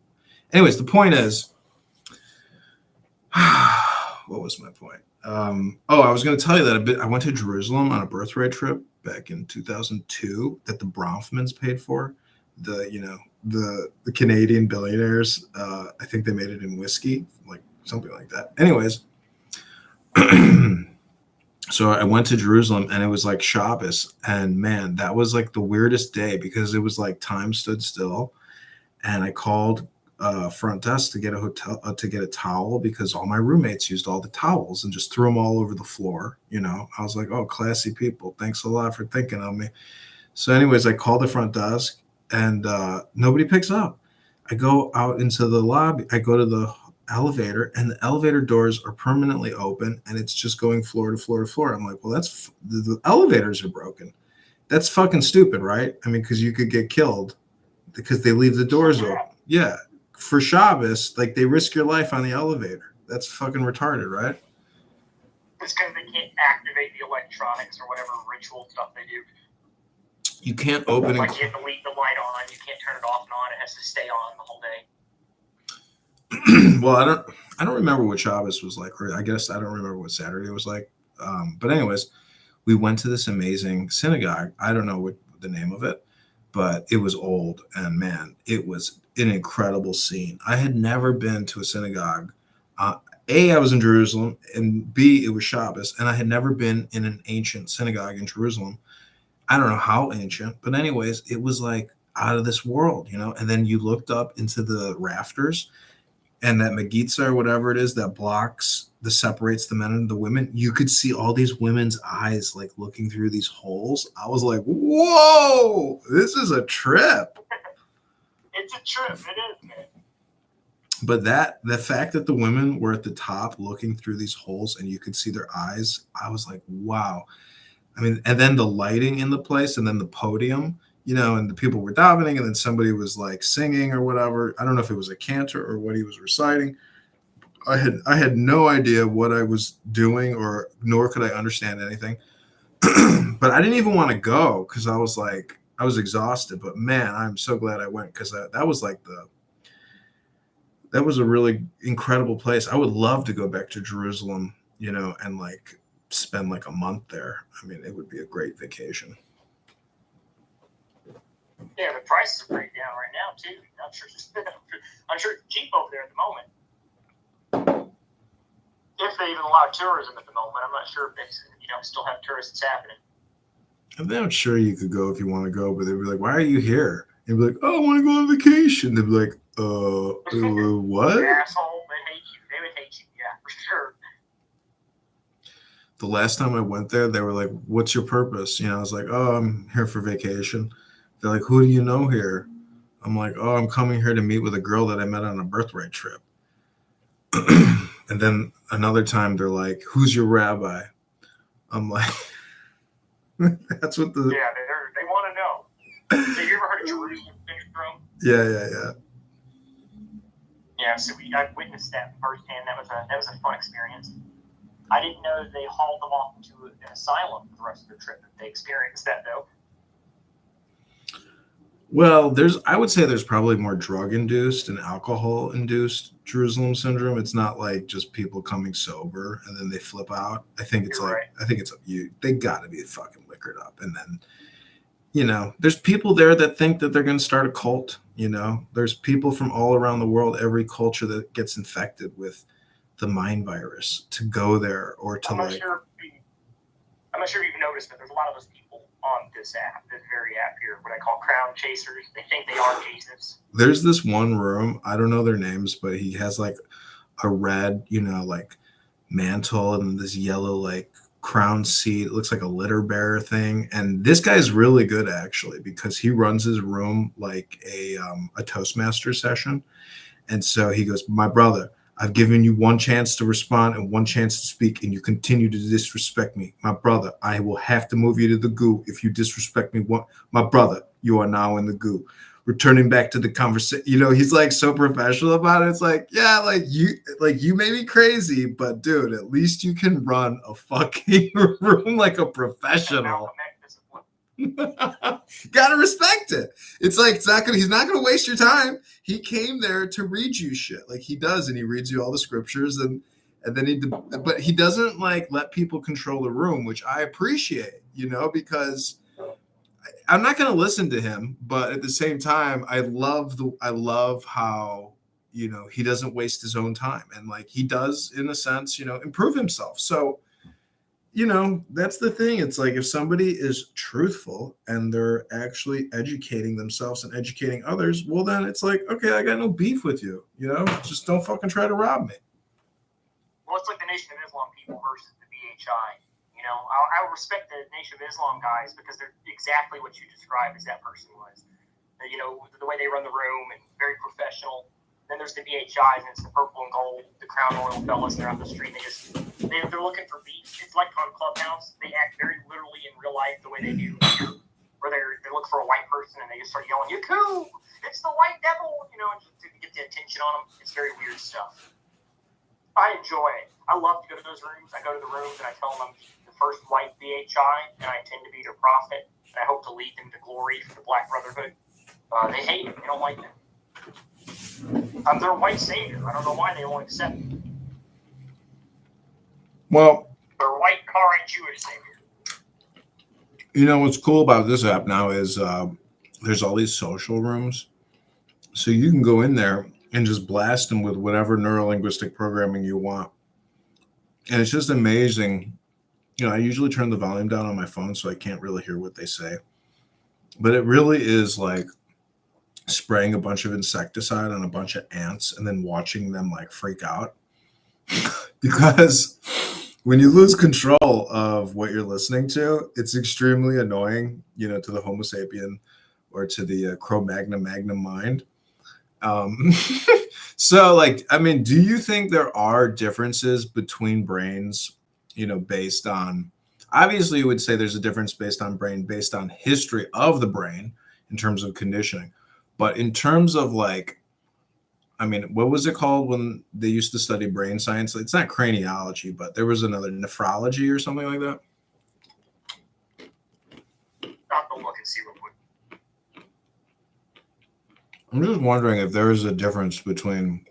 Anyways, the point is, what was my point? I was going to tell you that I went to Jerusalem on a birthright trip back in 2002 that the Bronfmans paid for. The Canadian billionaires. I think they made it in whiskey, like something like that. Anyways, so I went to Jerusalem, and it was like Shabbos, and man, that was like the weirdest day because it was like time stood still, and I called front desk to get a towel because all my roommates used all the towels and just threw them all over the floor. I was like, oh, classy people, thanks a lot for thinking of me. So anyways, I called the front desk, and nobody picks up. I go out into the lobby. I go to the elevator, and the elevator doors are permanently open, and it's just going floor to floor to floor. I'm like, well, the elevators are broken. That's fucking stupid, right? Because you could get killed because they leave the doors open. Yeah. For Shabbos, they risk your life on the elevator. That's fucking retarded, right? It's because they can't activate the electronics or whatever ritual stuff they do. You can't open it. You have to leave the light on. You can't turn it off and on. It has to stay on the whole day. Well, I don't remember what Shabbos was like, or I guess I don't remember what Saturday was like. But anyways, we went to this amazing synagogue. I don't know what the name of it, but it was old, and man, it was an incredible scene. I had never been to a synagogue. A, I was in Jerusalem, and B, it was Shabbos, and I had never been in an ancient synagogue in Jerusalem. I don't know how ancient, but anyways, it was like out of this world, and then you looked up into the rafters, and that Megitza or whatever it is that separates the men and the women, you could see all these women's eyes looking through these holes. I was like, whoa, this is a trip. It's a trip. It is, man. But the fact that the women were at the top looking through these holes and you could see their eyes, I was like, wow. And then the lighting in the place, and then the podium, and the people were davening, and then somebody was singing or whatever. I don't know if it was a cantor or what he was reciting. I had no idea what I was doing, nor could I understand anything. But I didn't even want to go because I was exhausted. But man, I'm so glad I went, because that was that was a really incredible place. I would love to go back to Jerusalem, and spend a month there. It would be a great vacation. Yeah, the prices are pretty down right now too. I'm sure it's cheap over there at the moment. If they even allow tourism at the moment. I'm not sure if they still have tourists happening. I'm sure you could go if you want to go, but they'd be like, "Why are you here?" And be like, "Oh, I want to go on vacation." They'd be like, what?" Asshole, they hate you. They would hate you, yeah, for sure. The last time I went there, they were like, "What's your purpose?" I was like, "Oh, I'm here for vacation." They're like, "Who do you know here?" I'm like, "Oh, I'm coming here to meet with a girl that I met on a birthright trip." And then another time, they're like, "Who's your rabbi?" I'm like, "That's what the they want to know." Have you ever heard of Jerusalem syndrome? Yeah. Yeah, so I witnessed that firsthand. That was a fun experience. I didn't know they hauled them off to an asylum for the rest of their trip. They experienced that though. Well, I would say there's probably more drug-induced and alcohol-induced Jerusalem syndrome. It's not like just people coming sober and then they flip out. I think it's You're right. I think it's they got to be fucking liquored up, and then there's people there that think that they're going to start a cult. There's people from all around the world, every culture that gets infected with the mind virus to go there or to I'm not sure if you've noticed, but there's a lot of those people on this very app here, what I call crown chasers. They think they are Jesus. There's this one room, I don't know their names, but he has like a red, like mantle and this yellow like crown seat. It looks like a litter bearer thing. And this guy's really good actually because he runs his room like a Toastmaster session. And so he goes, "My brother, I've given you one chance to respond and one chance to speak, and you continue to disrespect me. My brother, I will have to move you to the goo if you disrespect me. My brother, you are now in the goo. Returning back to the conversation." He's like so professional about it. It's like, yeah, you may be crazy, but dude, at least you can run a fucking room like a professional. Gotta respect it. It's like he's not gonna waste your time. He came there to read you shit like he does, and he reads you all the scriptures, and then but he doesn't like let people control the room, which I appreciate, because I'm not gonna listen to him, but at the same time, I love how he doesn't waste his own time, and like he does in a sense, improve himself. So that's the thing. It's like if somebody is truthful and they're actually educating themselves and educating others, well, then it's like, okay, I got no beef with you. Just don't fucking try to rob me. Well, it's like the Nation of Islam people versus the BHI. I respect the Nation of Islam guys because they're exactly what you described as that person was. The way they run the room and very professional. Then there's the BHIs, and it's the purple and gold, the Crown Royal fellas. They're on the street. They're looking for beef. It's like on Clownhouse. They act very literally in real life the way they do here, where they look for a white person and they just start yelling, "Yaku! It's the white devil!" Just to get the attention on them. It's very weird stuff. I enjoy it. I love to go to those rooms. I go to the rooms and I tell them I'm the first white BHI, and I intend to be their prophet. And I hope to lead them to glory for the Black Brotherhood. They hate it. They don't like it. I'm their white savior. I don't know why they won't accept me. Well, their white current Jewish savior. What's cool about this app now is there's all these social rooms, so you can go in there and just blast them with whatever neurolinguistic programming you want, and it's just amazing. I usually turn the volume down on my phone so I can't really hear what they say, but it really is like spraying a bunch of insecticide on a bunch of ants and then watching them like freak out because when you lose control of what you're listening to, it's extremely annoying, to the Homo sapien or to the Cro-Magnon mind. So do you think there are differences between brains, based on, obviously you would say there's a difference based on history of the brain in terms of conditioning. But in terms of what was it called when they used to study brain science? It's not craniology, but there was another nephrology or something like that. I'll go look and see real quick. I'm just wondering if there is a difference between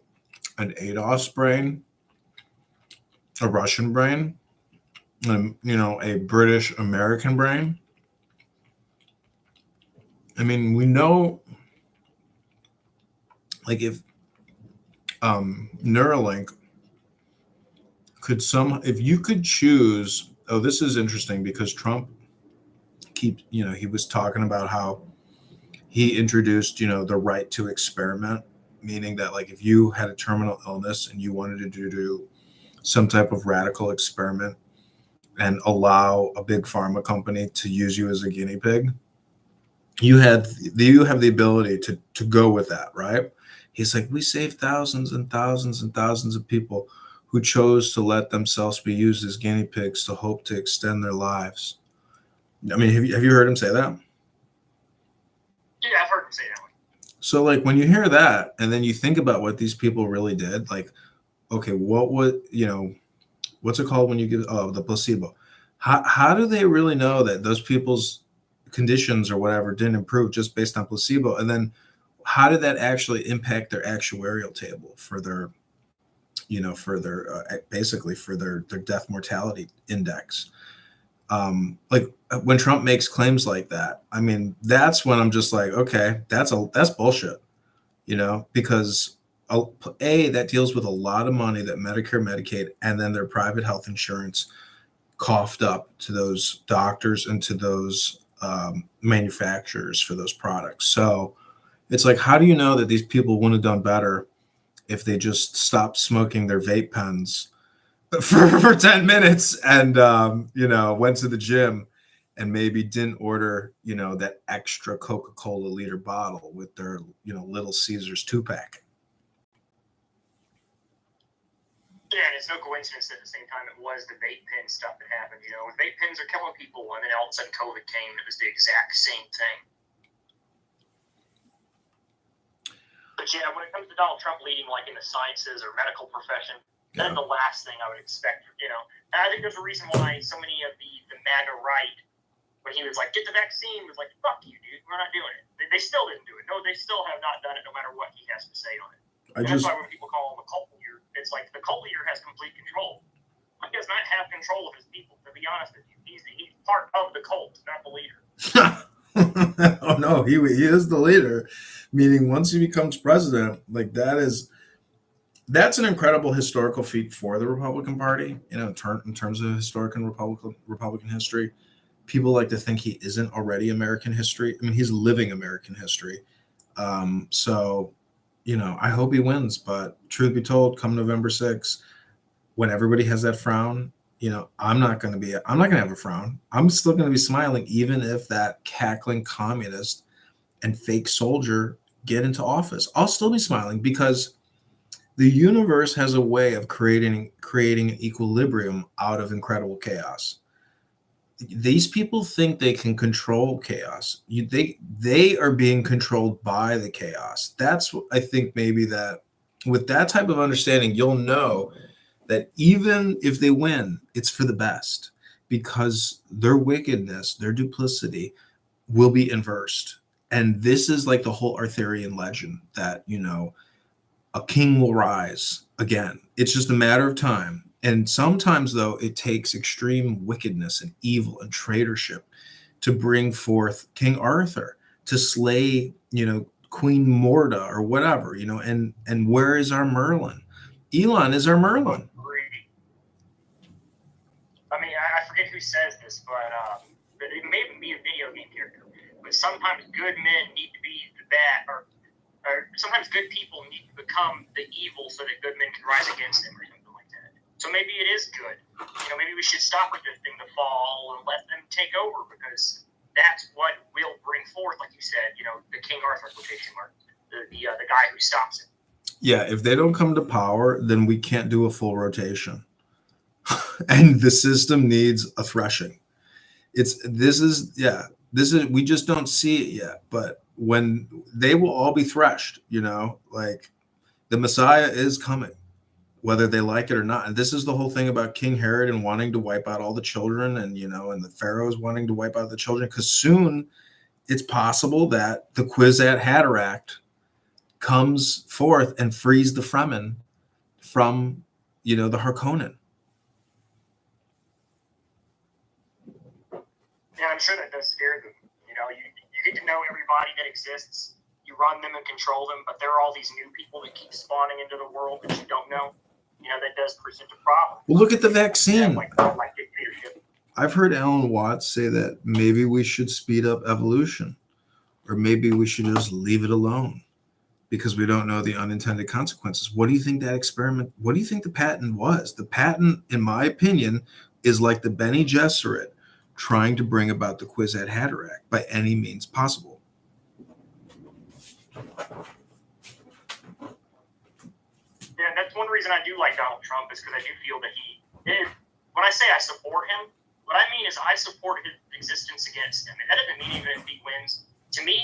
an ADOS brain, a Russian brain, and a British American brain. We know. If Neuralink if you could choose, oh, this is interesting because Trump he was talking about how he introduced, the right to experiment, meaning that like if you had a terminal illness and you wanted to do some type of radical experiment and allow a big pharma company to use you as a guinea pig, you have the ability to go with that, right? He's like, we saved thousands and thousands and thousands of people who chose to let themselves be used as guinea pigs to hope to extend their lives. I mean, have you heard him say that? Yeah, I've heard him say that one. So like when you hear that and then you think about what these people really did, like, okay, what would, what's it called when you give, the placebo? How do they really know that those people's conditions or whatever didn't improve just based on placebo? And then how did that actually impact their actuarial table for their, basically for their death mortality index? Like when Trump makes claims like that, I mean, that's when I'm just like, okay, that's bullshit, because that deals with a lot of money that Medicare, Medicaid, and then their private health insurance coughed up to those doctors and to those manufacturers for those products. So it's like, how do you know that these people wouldn't have done better if they just stopped smoking their vape pens for 10 minutes and, went to the gym and maybe didn't order, that extra Coca-Cola liter bottle with their, Little Caesars 2-pack. Yeah, and it's no coincidence that at the same time it was the vape pen stuff that happened. When vape pens are killing people, and then all of a sudden COVID came, and it was the exact same thing. But yeah, when it comes to Donald Trump leading, like in the sciences or medical profession, that's the last thing I would expect. And I think there's a reason why so many of the MAGA right, when he was like, get the vaccine, was like, fuck you, dude, we're not doing it. They still didn't do it. No, they still have not done it, no matter what he has to say on it. That's why when people call him a cult leader, it's like the cult leader has complete control. He does not have control of his people, to be honest with you. He's part of the cult, not the leader. Oh no, he is the leader, meaning once he becomes president, like that's an incredible historical feat for the Republican Party. In terms of historic and Republican history, people like to think he isn't already American history. I mean, he's living American history. So, I hope he wins. But truth be told, come November 6th, when everybody has that frown, I'm not going to have a frown. I'm still going to be smiling, even if that cackling communist and fake soldier get into office. I'll still be smiling because the universe has a way of creating an equilibrium out of incredible chaos. These people think they can control chaos. They are being controlled by the chaos. That's what I think, maybe that with that type of understanding, you'll know that even if they win, it's for the best, because their wickedness, their duplicity will be inversed. And this is like the whole Arthurian legend that, a king will rise again. It's just a matter of time. And sometimes, though, it takes extreme wickedness and evil and traitorship to bring forth King Arthur, to slay, Queen Morda or whatever, and where is our Merlin? Elon is our Merlin. I mean, I forget who says this, but it may even be a video game character. But sometimes good men need to be the bad, or sometimes good people need to become the evil so that good men can rise against them, or something like that. So maybe it is good. Maybe we should stop with this thing to fall and let them take over, because that's what will bring forth, like you said, the King Arthur quotation mark, the guy who stops it. Yeah, if they don't come to power, then we can't do a full rotation. And the system needs a threshing. We just don't see it yet, but when they will all be threshed, like the Messiah is coming, whether they like it or not. And this is the whole thing about King Herod and wanting to wipe out all the children, and and the pharaohs wanting to wipe out the children, because soon it's possible that the Kwisatz Haderach comes forth and frees the Fremen from the Harkonnen. Yeah, I'm sure that does scare them. You get to know everybody that exists. You run them and control them, but there are all these new people that keep spawning into the world that you don't know. that does present a problem. Well, look at the vaccine. Like dictatorship. I've heard Alan Watts say that maybe we should speed up evolution, or maybe we should just leave it alone because we don't know the unintended consequences. What do you think that experiment, what do you think the patent was? The patent, in my opinion, is like the Bene Gesserit trying to bring about the Kwisatz Haderach by any means possible. Yeah, that's one reason I do like Donald Trump, is because I do feel that when I say I support him, what I mean is I support his existence against him. And that doesn't mean even if he wins. To me,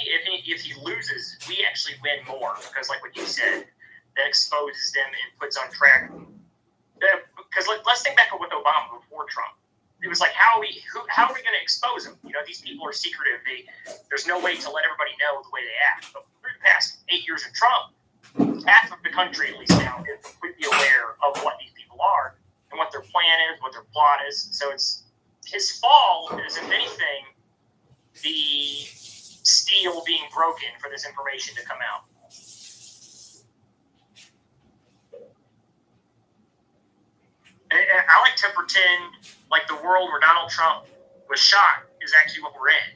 if he loses, we actually win more, because like what you said, that exposes them and puts on track. Because let's think back with Obama before Trump. It was like, how are we going to expose them? These people are secretive. There's no way to let everybody know the way they act. But through the past 8 years of Trump, half of the country, at least now, is completely aware of what these people are and what their plan is, what their plot is. So it's his fall is, if anything, the steel being broken for this information to come out. And I like to pretend like the world where Donald Trump was shot is actually what we're in,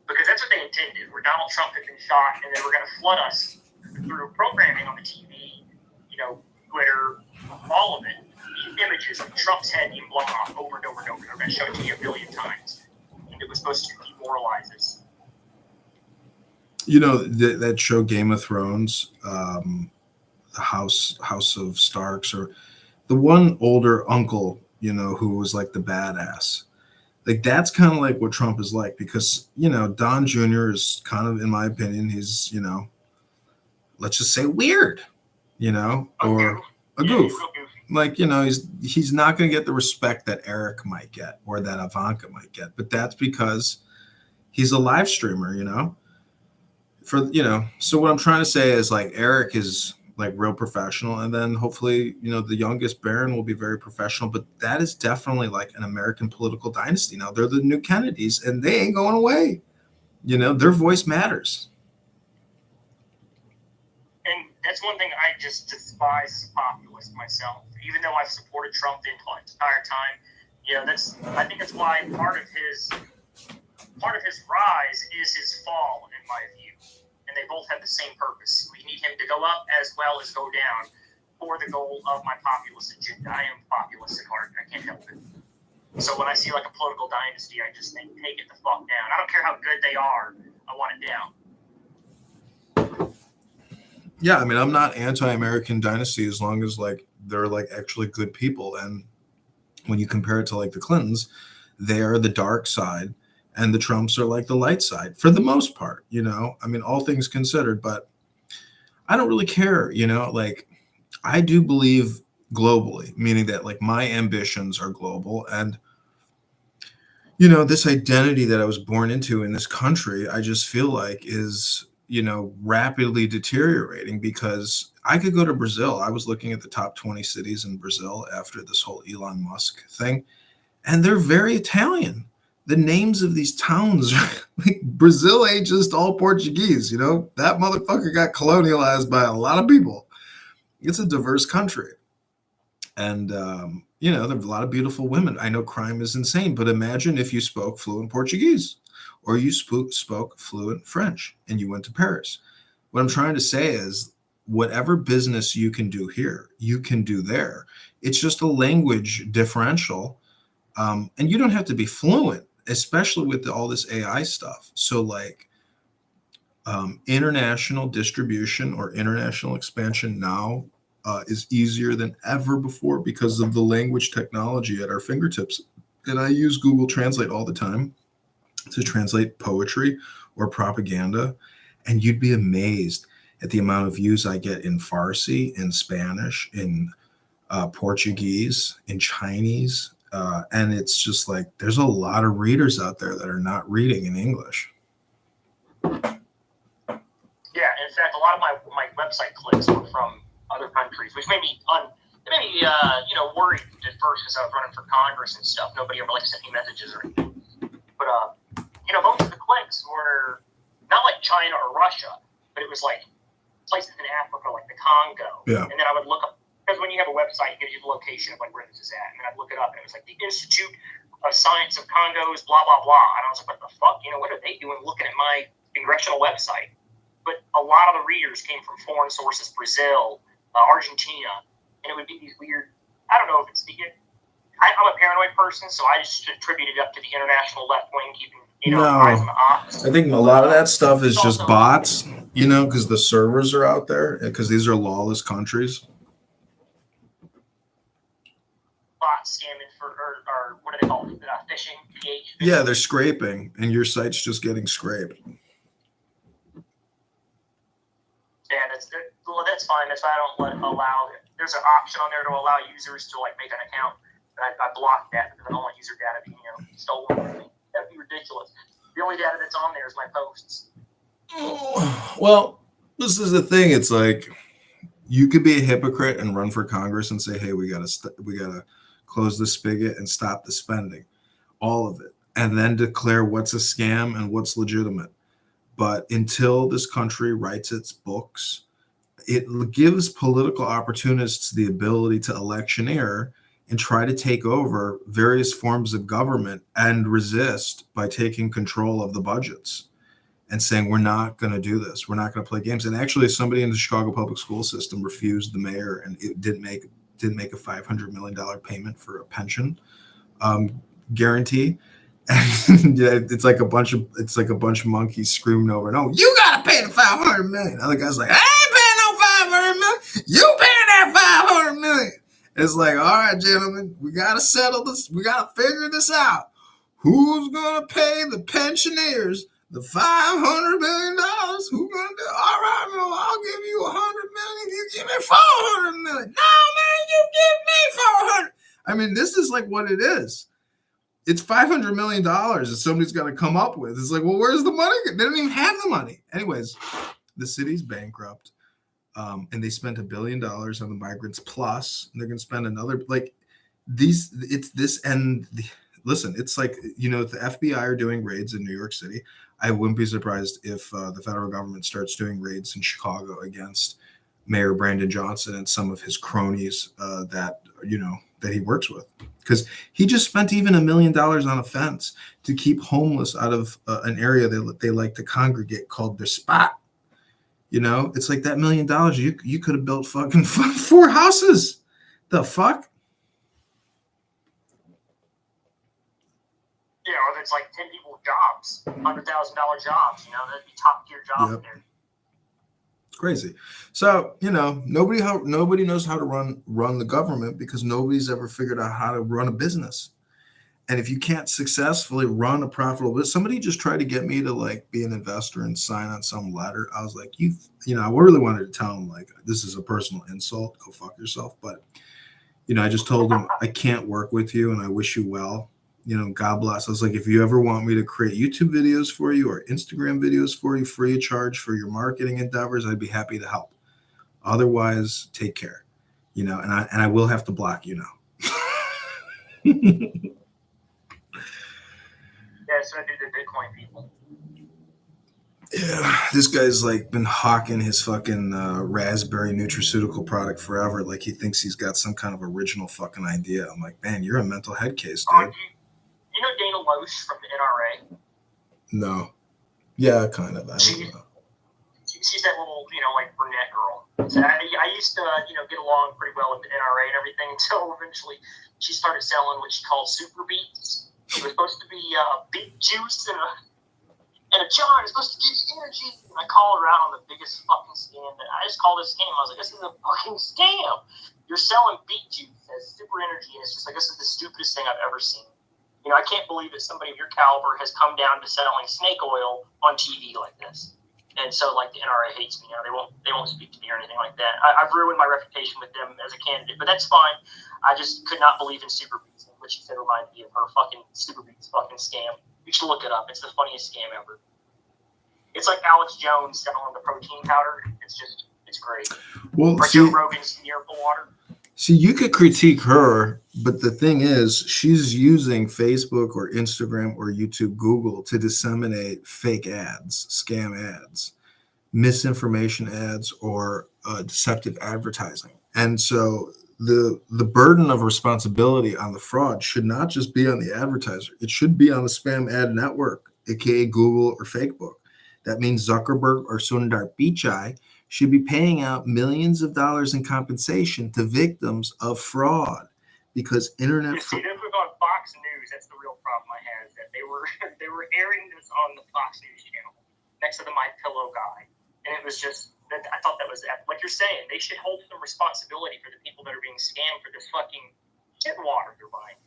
because that's what they intended, where Donald Trump had been shot, and they were going to flood us through programming on the TV, Twitter, all of it. These images of Trump's head being blown off over and over and over. They're going to show it to you a billion times. And it was supposed to demoralize us. That show Game of Thrones, the House of Starks, or the one older uncle, who was like the badass. Like, that's kind of like what Trump is like, because, Don Jr. is kind of, in my opinion, he's, let's just say weird, or a goof. Like, he's not going to get the respect that Eric might get or that Ivanka might get, but that's because he's a live streamer, So what I'm trying to say is, like, Eric is like real professional, and then hopefully, the youngest Barron will be very professional, but that is definitely like an American political dynasty now. They're the new Kennedys, and they ain't going away. Their voice matters. And that's one thing I just despise as a populist myself. Even though I've supported Trump the entire time, I think that's why part of his rise is his fall, in my view. And they both have the same purpose. We need him to go up as well as go down for the goal of my populist agenda. I am populist at heart, and I can't help it. So when I see like a political dynasty, I just think, take it the fuck down. I don't care how good they are. I want it down. Yeah, I mean, I'm not anti-American dynasty as long as like they're like actually good people. And when you compare it to like the Clintons, they are the dark side, and the Trumps are like the light side for the most part. I mean, all things considered, but I don't really care. Like, I do believe globally, meaning that like my ambitions are global, and this identity that I was born into in this country, I just feel like is rapidly deteriorating, because I could go to Brazil. I was looking at the top 20 cities in Brazil after this whole Elon Musk thing, and they're very Italian. The names of these towns, like, Brazil ain't just all Portuguese, that motherfucker got colonialized by a lot of people. It's a diverse country. And, there are a lot of beautiful women. I know crime is insane, but imagine if you spoke fluent Portuguese, or you spoke fluent French, and you went to Paris. What I'm trying to say is, whatever business you can do here, you can do there. It's just a language differential. And you don't have to be fluent, especially with all this AI stuff. So like international distribution or international expansion now is easier than ever before because of the language technology at our fingertips. And I use Google Translate all the time to translate poetry or propaganda. And you'd be amazed at the amount of views I get in Farsi, in Spanish, in Portuguese, in Chinese. And it's just like, there's a lot of readers out there that are not reading in English. Yeah, in fact, a lot of my website clicks were from other countries, which made me worried at first because I was running for Congress and stuff. Nobody ever sent me messages or anything. But most of the clicks were not like China or Russia, but it was like places in Africa, like the Congo. Yeah. And then I would look up, because when you have a website, gives you the location of like where this is at, and then I'd look it up, and it was like the Institute of Science of Congo's blah blah blah, and I was like, what the fuck? What are they doing looking at my congressional website? But a lot of the readers came from foreign sources, Brazil, Argentina, and it would be these weird. I don't know if it's I'm a paranoid person, so I just attribute it up to the international left wing keeping eyes on the ops. I think a lot of that stuff is just bots, because the servers are out there, because these are lawless countries. Bots scamming or what do they call it? Phishing, PH. Yeah, they're scraping, and your site's just getting scraped. Yeah, that's fine. That's why I don't allow it. There's an option on there to allow users to like make an account. I blocked that because I don't want user data being stolen. That'd be ridiculous. The only data that's on there is my posts. Well, this is the thing. It's like you could be a hypocrite and run for Congress and say, "Hey, we gotta close the spigot and stop the spending, all of it, and then declare what's a scam and what's legitimate." But until this country writes its books, it gives political opportunists the ability to electioneer and try to take over various forms of government and resist by taking control of the budgets and saying, we're not going to do this. We're not going to play games. And actually, somebody in the Chicago public school system refused the mayor, and it didn't make a $500 million payment for a pension guarantee. And it's like a bunch of monkeys screaming over, no, you got to pay the $500 million. Other guy's like, I ain't paying no $500 million. You paying that $500 million. It's like, all right, gentlemen, we got to settle this. We got to figure this out. Who's going to pay the pensioners the $500 million? Who's going to do it? All right, well, I'll give you $100 million. You give me $400 million. No, man, you give me $400. I mean, this is like what it is. It's $500 million that somebody's got to come up with. It's like, well, where's the money? They don't even have the money. Anyways, the city's bankrupt. And they spent $1 billion on the migrants plus, and they're going to spend another listen, it's like, the FBI are doing raids in New York City. I wouldn't be surprised if the federal government starts doing raids in Chicago against Mayor Brandon Johnson and some of his cronies that he works with, because he just spent even $1 million on a fence to keep homeless out of an area that they like to congregate called their spot. It's like that $1 million you could have built fucking 4 houses. The fuck? Or it's like 10 people with jobs, $100,000 jobs. That'd be top tier jobs there. It's crazy. So nobody knows how to run the government because nobody's ever figured out how to run a business. And if you can't successfully run a profitable business, somebody just tried to get me to like be an investor and sign on some letter. I was like, I really wanted to tell him like, this is a personal insult. Go fuck yourself. But, I just told him I can't work with you and I wish you well. God bless. I was like, if you ever want me to create YouTube videos for you or Instagram videos for you free of charge for your marketing endeavors, I'd be happy to help. Otherwise, take care. And I will have to block you now. Yeah, so I do the Bitcoin people. Yeah, this guy's like been hawking his fucking raspberry nutraceutical product forever. Like he thinks he's got some kind of original fucking idea. I'm like, man, you're a mental head case, dude. You know Dana Loesch from the NRA? No. Yeah, kind of. She's that little, brunette girl. So I used to, get along pretty well with the NRA and everything until eventually she started selling what she called super beets. It was supposed to be beet juice and a jar. It's supposed to give you energy. And I called her out on the biggest fucking scam. I just called it a scam. I was like, this is a fucking scam. You're selling beet juice as super energy, and it's just like, this is the stupidest thing I've ever seen. I can't believe that somebody of your caliber has come down to selling snake oil on TV like this. And so, like, the NRA hates me. They won't speak to me or anything like that. I've ruined my reputation with them as a candidate, but that's fine. I just could not believe in super beets, and what she said reminded me of her fucking super beets fucking scam. You should look it up. It's the funniest scam ever. It's like Alex Jones selling the protein powder. It's great. Well, or Joe Rogan's miracle water. See, you could critique her, but the thing is, she's using Facebook or Instagram or YouTube, Google to disseminate fake ads, scam ads, misinformation ads, or deceptive advertising. And so the burden of responsibility on the fraud should not just be on the advertiser. It should be on the spam ad network, aka Google or Facebook. That means Zuckerberg or Sundar Pichai should be paying out millions of dollars in compensation to victims of fraud, because internet. See, this was on Fox News. That's the real problem I had. Is that they were airing this on the Fox News channel next to the My Pillow guy, and it was just. I thought that was like you're saying. They should hold some responsibility for the people that are being scammed for this fucking shit water they're buying.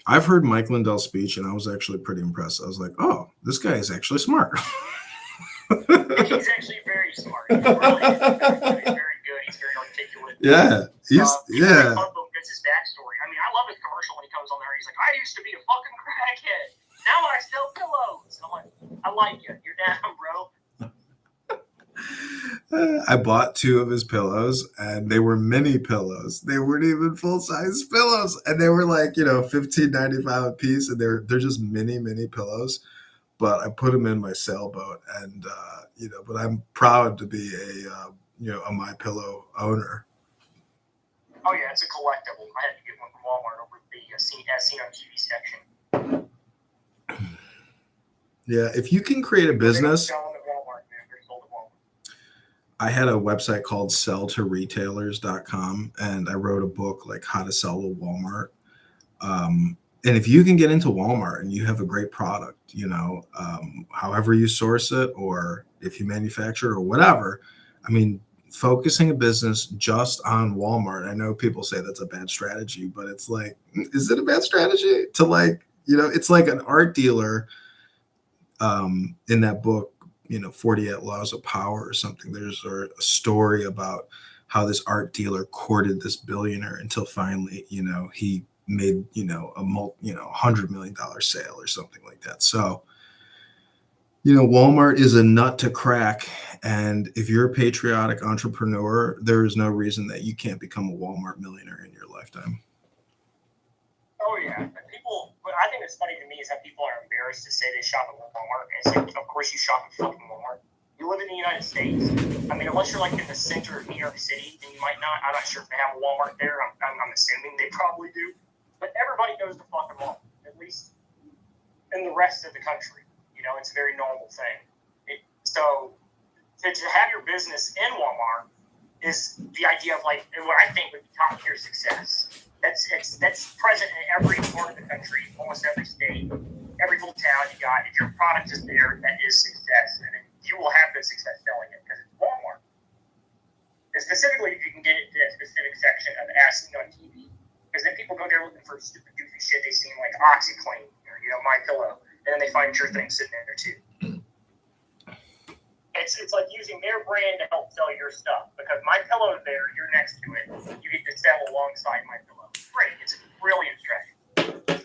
I've heard Mike Lindell's speech, and I was actually pretty impressed. I was like, "Oh, this guy is actually smart." He's actually very smart. He's very good. He's very articulate. Yeah, Because his backstory. I mean, I love his commercial when he comes on there. He's like, "I used to be a fucking crackhead. Now I sell pillows." I'm like, "I like you. You're down, bro." I bought 2 of his pillows, and they were mini pillows. They weren't even full-size pillows, and they were like, $15.95 a piece, and they're just mini pillows. But I put them in my sailboat, and but I'm proud to be a My Pillow owner. Oh yeah, it's a collectible. I had to get one from Walmart over the as seen on TV section. Yeah, if you can create a business. I had a website called selltoretailers.com, and I wrote a book like how to sell to Walmart. And if you can get into Walmart and you have a great product, however you source it, or if you manufacture or whatever, I mean, focusing a business just on Walmart. I know people say that's a bad strategy, but it's like, is it a bad strategy to it's like an art dealer in that book, 48 Laws of Power or something. There's a story about how this art dealer courted this billionaire until finally, he made, a $100 million sale or something like that. So, Walmart is a nut to crack. And if you're a patriotic entrepreneur, there is no reason that you can't become a Walmart millionaire in your lifetime. Oh yeah. What I think is funny to me is how people are embarrassed to say they shop at Walmart. And it's like, of course you shop at fucking Walmart. You live in the United States. I mean, unless you're like in the center of New York City, then you might not. I'm not sure if they have a Walmart there. I'm assuming they probably do. But everybody goes to fucking Walmart, at least in the rest of the country. It's a very normal thing. So to have your business in Walmart is the idea of like what I think would be top tier success. That's present in every part of the country, almost every state, every little town you got. If your product is there, that is success, and you will have good success selling it because it's Walmart. And specifically, if you can get it to a specific section of as seen on TV, because then people go there looking for stupid, goofy shit they see like OxyClean or My Pillow, and then they find your thing sitting in there too. It's like using their brand to help sell your stuff because My Pillow's there, you're next to it, you get to sell alongside My Pillow. Great, it's a brilliant strategy.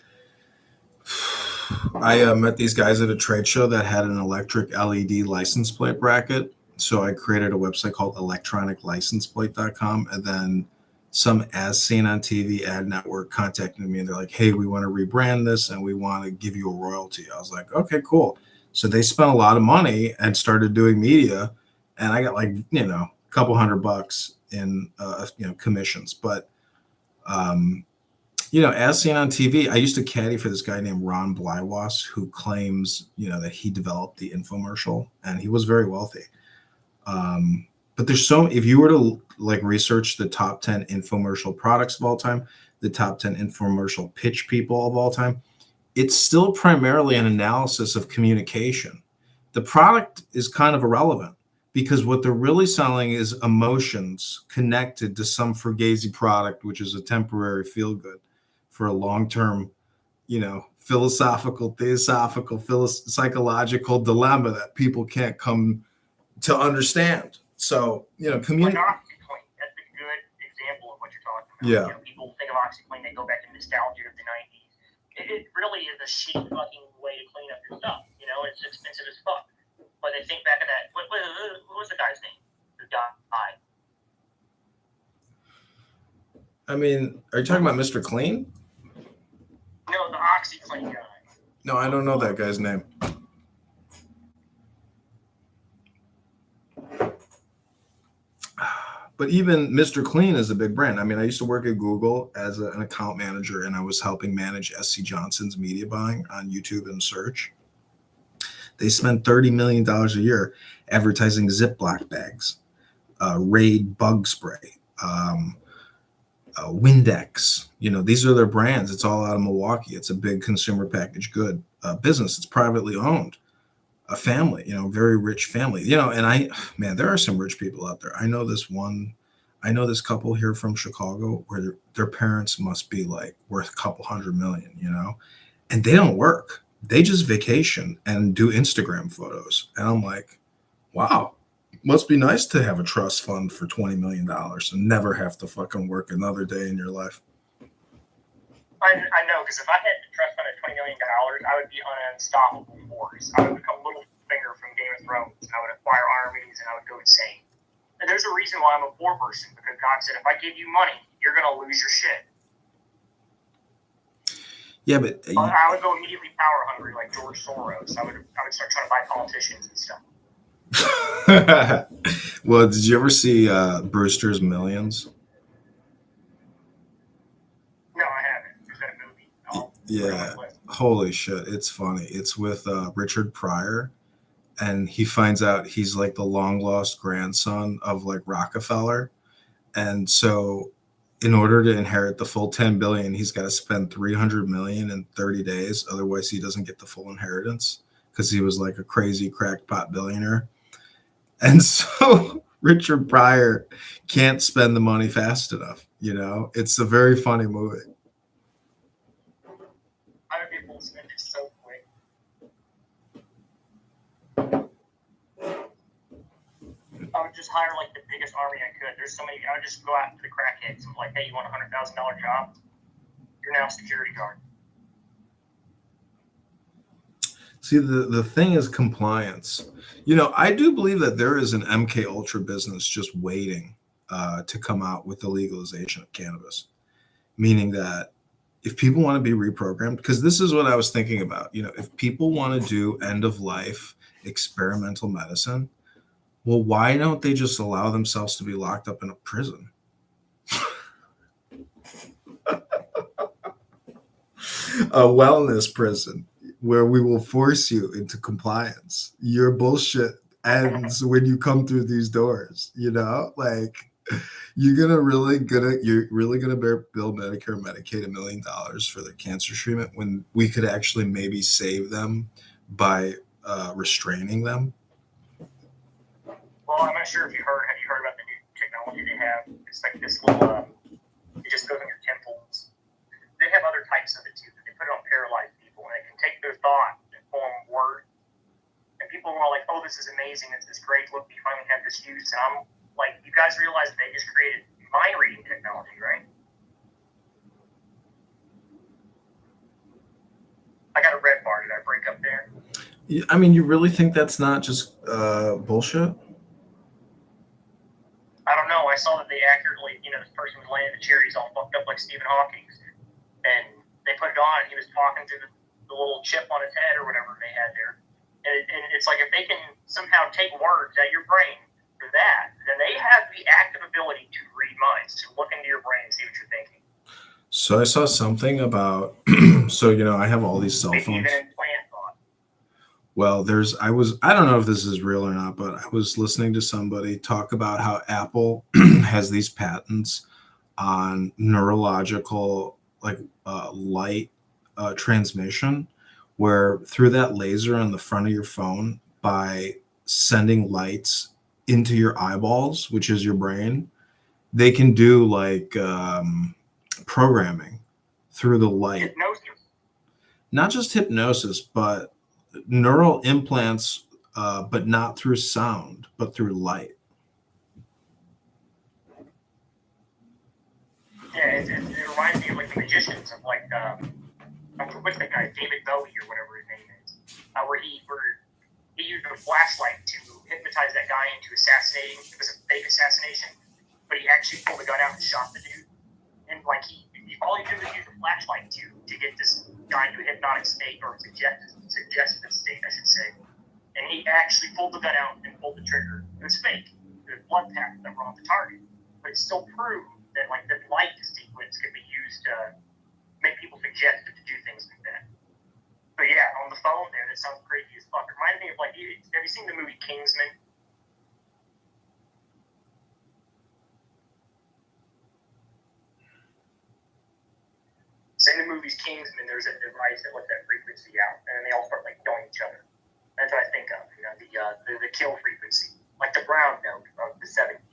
I met these guys at a trade show that had an electric LED license plate bracket. So I created a website called electroniclicenseplate.com, and then some as seen on TV ad network contacted me and they're like, hey, we want to rebrand this and we want to give you a royalty. I was like, okay, cool. So they spent a lot of money and started doing media, and I got like, a couple $100 in, commissions. But, as seen on TV, I used to caddy for this guy named Ron Blywas, who claims, that he developed the infomercial, and he was very wealthy. But there's if you were to research the top 10 infomercial products of all time, the top 10 infomercial pitch people of all time, it's still primarily an analysis of communication. The product is kind of irrelevant because what they're really selling is emotions connected to some fugazi product, which is a temporary feel good for a long-term, philosophical, psychological dilemma that people can't come to understand. So, community. Like OxyClean, that's a good example of what you're talking about. Yeah. People think of OxyClean, they go back to nostalgia of the 90s. It really is a shitty fucking way to clean up your stuff. It's expensive as fuck. But they think back at that. What was the guy's name who died? I mean, are you talking about Mr. Clean? No, the OxyClean guy. No, I don't know that guy's name. But even Mr. Clean is a big brand. I mean, I used to work at Google as an account manager, and I was helping manage SC Johnson's media buying on YouTube and search. They spend $30 million a year advertising Ziploc bags, Raid bug spray, Windex. These are their brands. It's all out of Milwaukee. It's a big consumer packaged good business. It's privately owned. A family, very rich family, and there are some rich people out there. I know this couple here from Chicago where their parents must be like worth a couple $100 million, and they don't work. They just vacation and do Instagram photos. And I'm like, wow, must be nice to have a trust fund for $20 million and never have to fucking work another day in your life. I know, because if I had to trust fund at $20 million, I would be on an unstoppable force. I would become Littlefinger from Game of Thrones, and I would acquire armies, and I would go insane. And there's a reason why I'm a poor person, because God said, if I give you money, you're going to lose your shit. Yeah, but I would go immediately power hungry like George Soros. I would start trying to buy politicians and stuff. Well, did you ever see Brewster's Millions? No, I haven't. Is that a movie? Yeah. Holy shit. It's funny. It's with Richard Pryor, and he finds out he's like the long lost grandson of like Rockefeller. And so in order to inherit the full 10 billion, he's got to spend 300 million in 30 days. Otherwise he doesn't get the full inheritance, because he was like a crazy crackpot billionaire. And so Richard Pryor can't spend the money fast enough. It's a very funny movie. I would be able to spend it so quick. I would just hire like the biggest army I could. There's so many. I would just go out to the crackheads and like, hey, you want a $100,000 job? You're now a security guard. See, the thing is compliance. I do believe that there is an MK Ultra business just waiting to come out with the legalization of cannabis, meaning that if people want to be reprogrammed, because this is what I was thinking about, if people want to do end of life experimental medicine, well, why don't they just allow themselves to be locked up in a prison? A wellness prison where we will force you into compliance. Your bullshit ends when you come through these doors, like you're really gonna bill Medicare and Medicaid $1 million for their cancer treatment when we could actually maybe save them by restraining them. Well, I'm not sure if you heard. Have you heard about the new technology they have? It's like this little, it just goes in your temples. They have other types of it too. They put it on paralyzed people, and they can take their thought and form word. And people are like, oh, this is amazing. It's this great. Look, we finally have this use. And I'm like, you guys realize they just created mind reading technology, right? I got a red bar. Did I break up there? I mean, you really think that's not just bullshit? I don't know. I saw that they accurately, this person was laying in the chair. He's all fucked up like Stephen Hawking. And they put it on, and he was talking to the little chip on his head or whatever they had there. And it's like, if they can somehow take words out of your brain for that, then they have the active ability to read minds, to look into your brain and see what you're thinking. So I saw something about, I have all these cell phones. Even implant thought. Well, I don't know if this is real or not, but I was listening to somebody talk about how Apple has these patents on neurological, light transmission, where through that laser on the front of your phone, by sending lights into your eyeballs, which is your brain, they can do programming through the light. Hypnosis. Not just hypnosis, but neural implants, but not through sound, but through light. Yeah, it reminds me of the magicians of what's that guy, David Bowie or whatever his name is, where he used a flashlight to hypnotize that guy into assassinating. It was a fake assassination, but he actually pulled the gun out and shot the dude. And all he did was use a flashlight to get this guy into a hypnotic state, or suggestive state, I should say. And he actually pulled the gun out and pulled the trigger. It was fake. It was blood packed that were on the target. but it still proved that like the light sequence could be used to make people suggested to do things like that. But yeah, on the phone there, that sounds crazy as fuck. It reminds me of like, have you seen the movie Kingsman? So in the movie's Kingsman, there's a device that lets that frequency out, and then they all start like killing each other. That's what I think of, you know, the kill frequency, like the brown note of the 70s.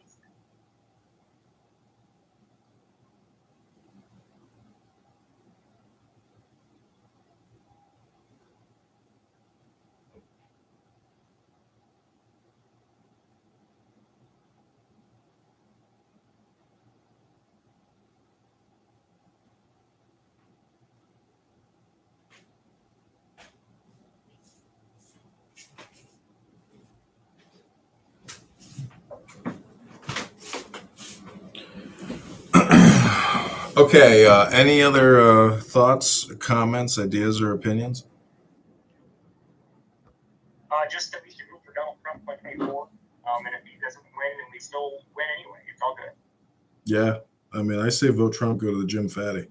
Okay, any other thoughts, comments, ideas, or opinions? Just that we should root for Donald Trump by 2024. And if he doesn't win, then we still win anyway. It's all good. Yeah, I mean, I say vote Trump, go to the gym fatty.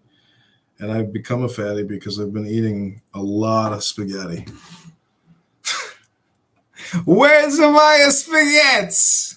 And I've become a fatty because I've been eating a lot of spaghetti. Where's my spaghetti?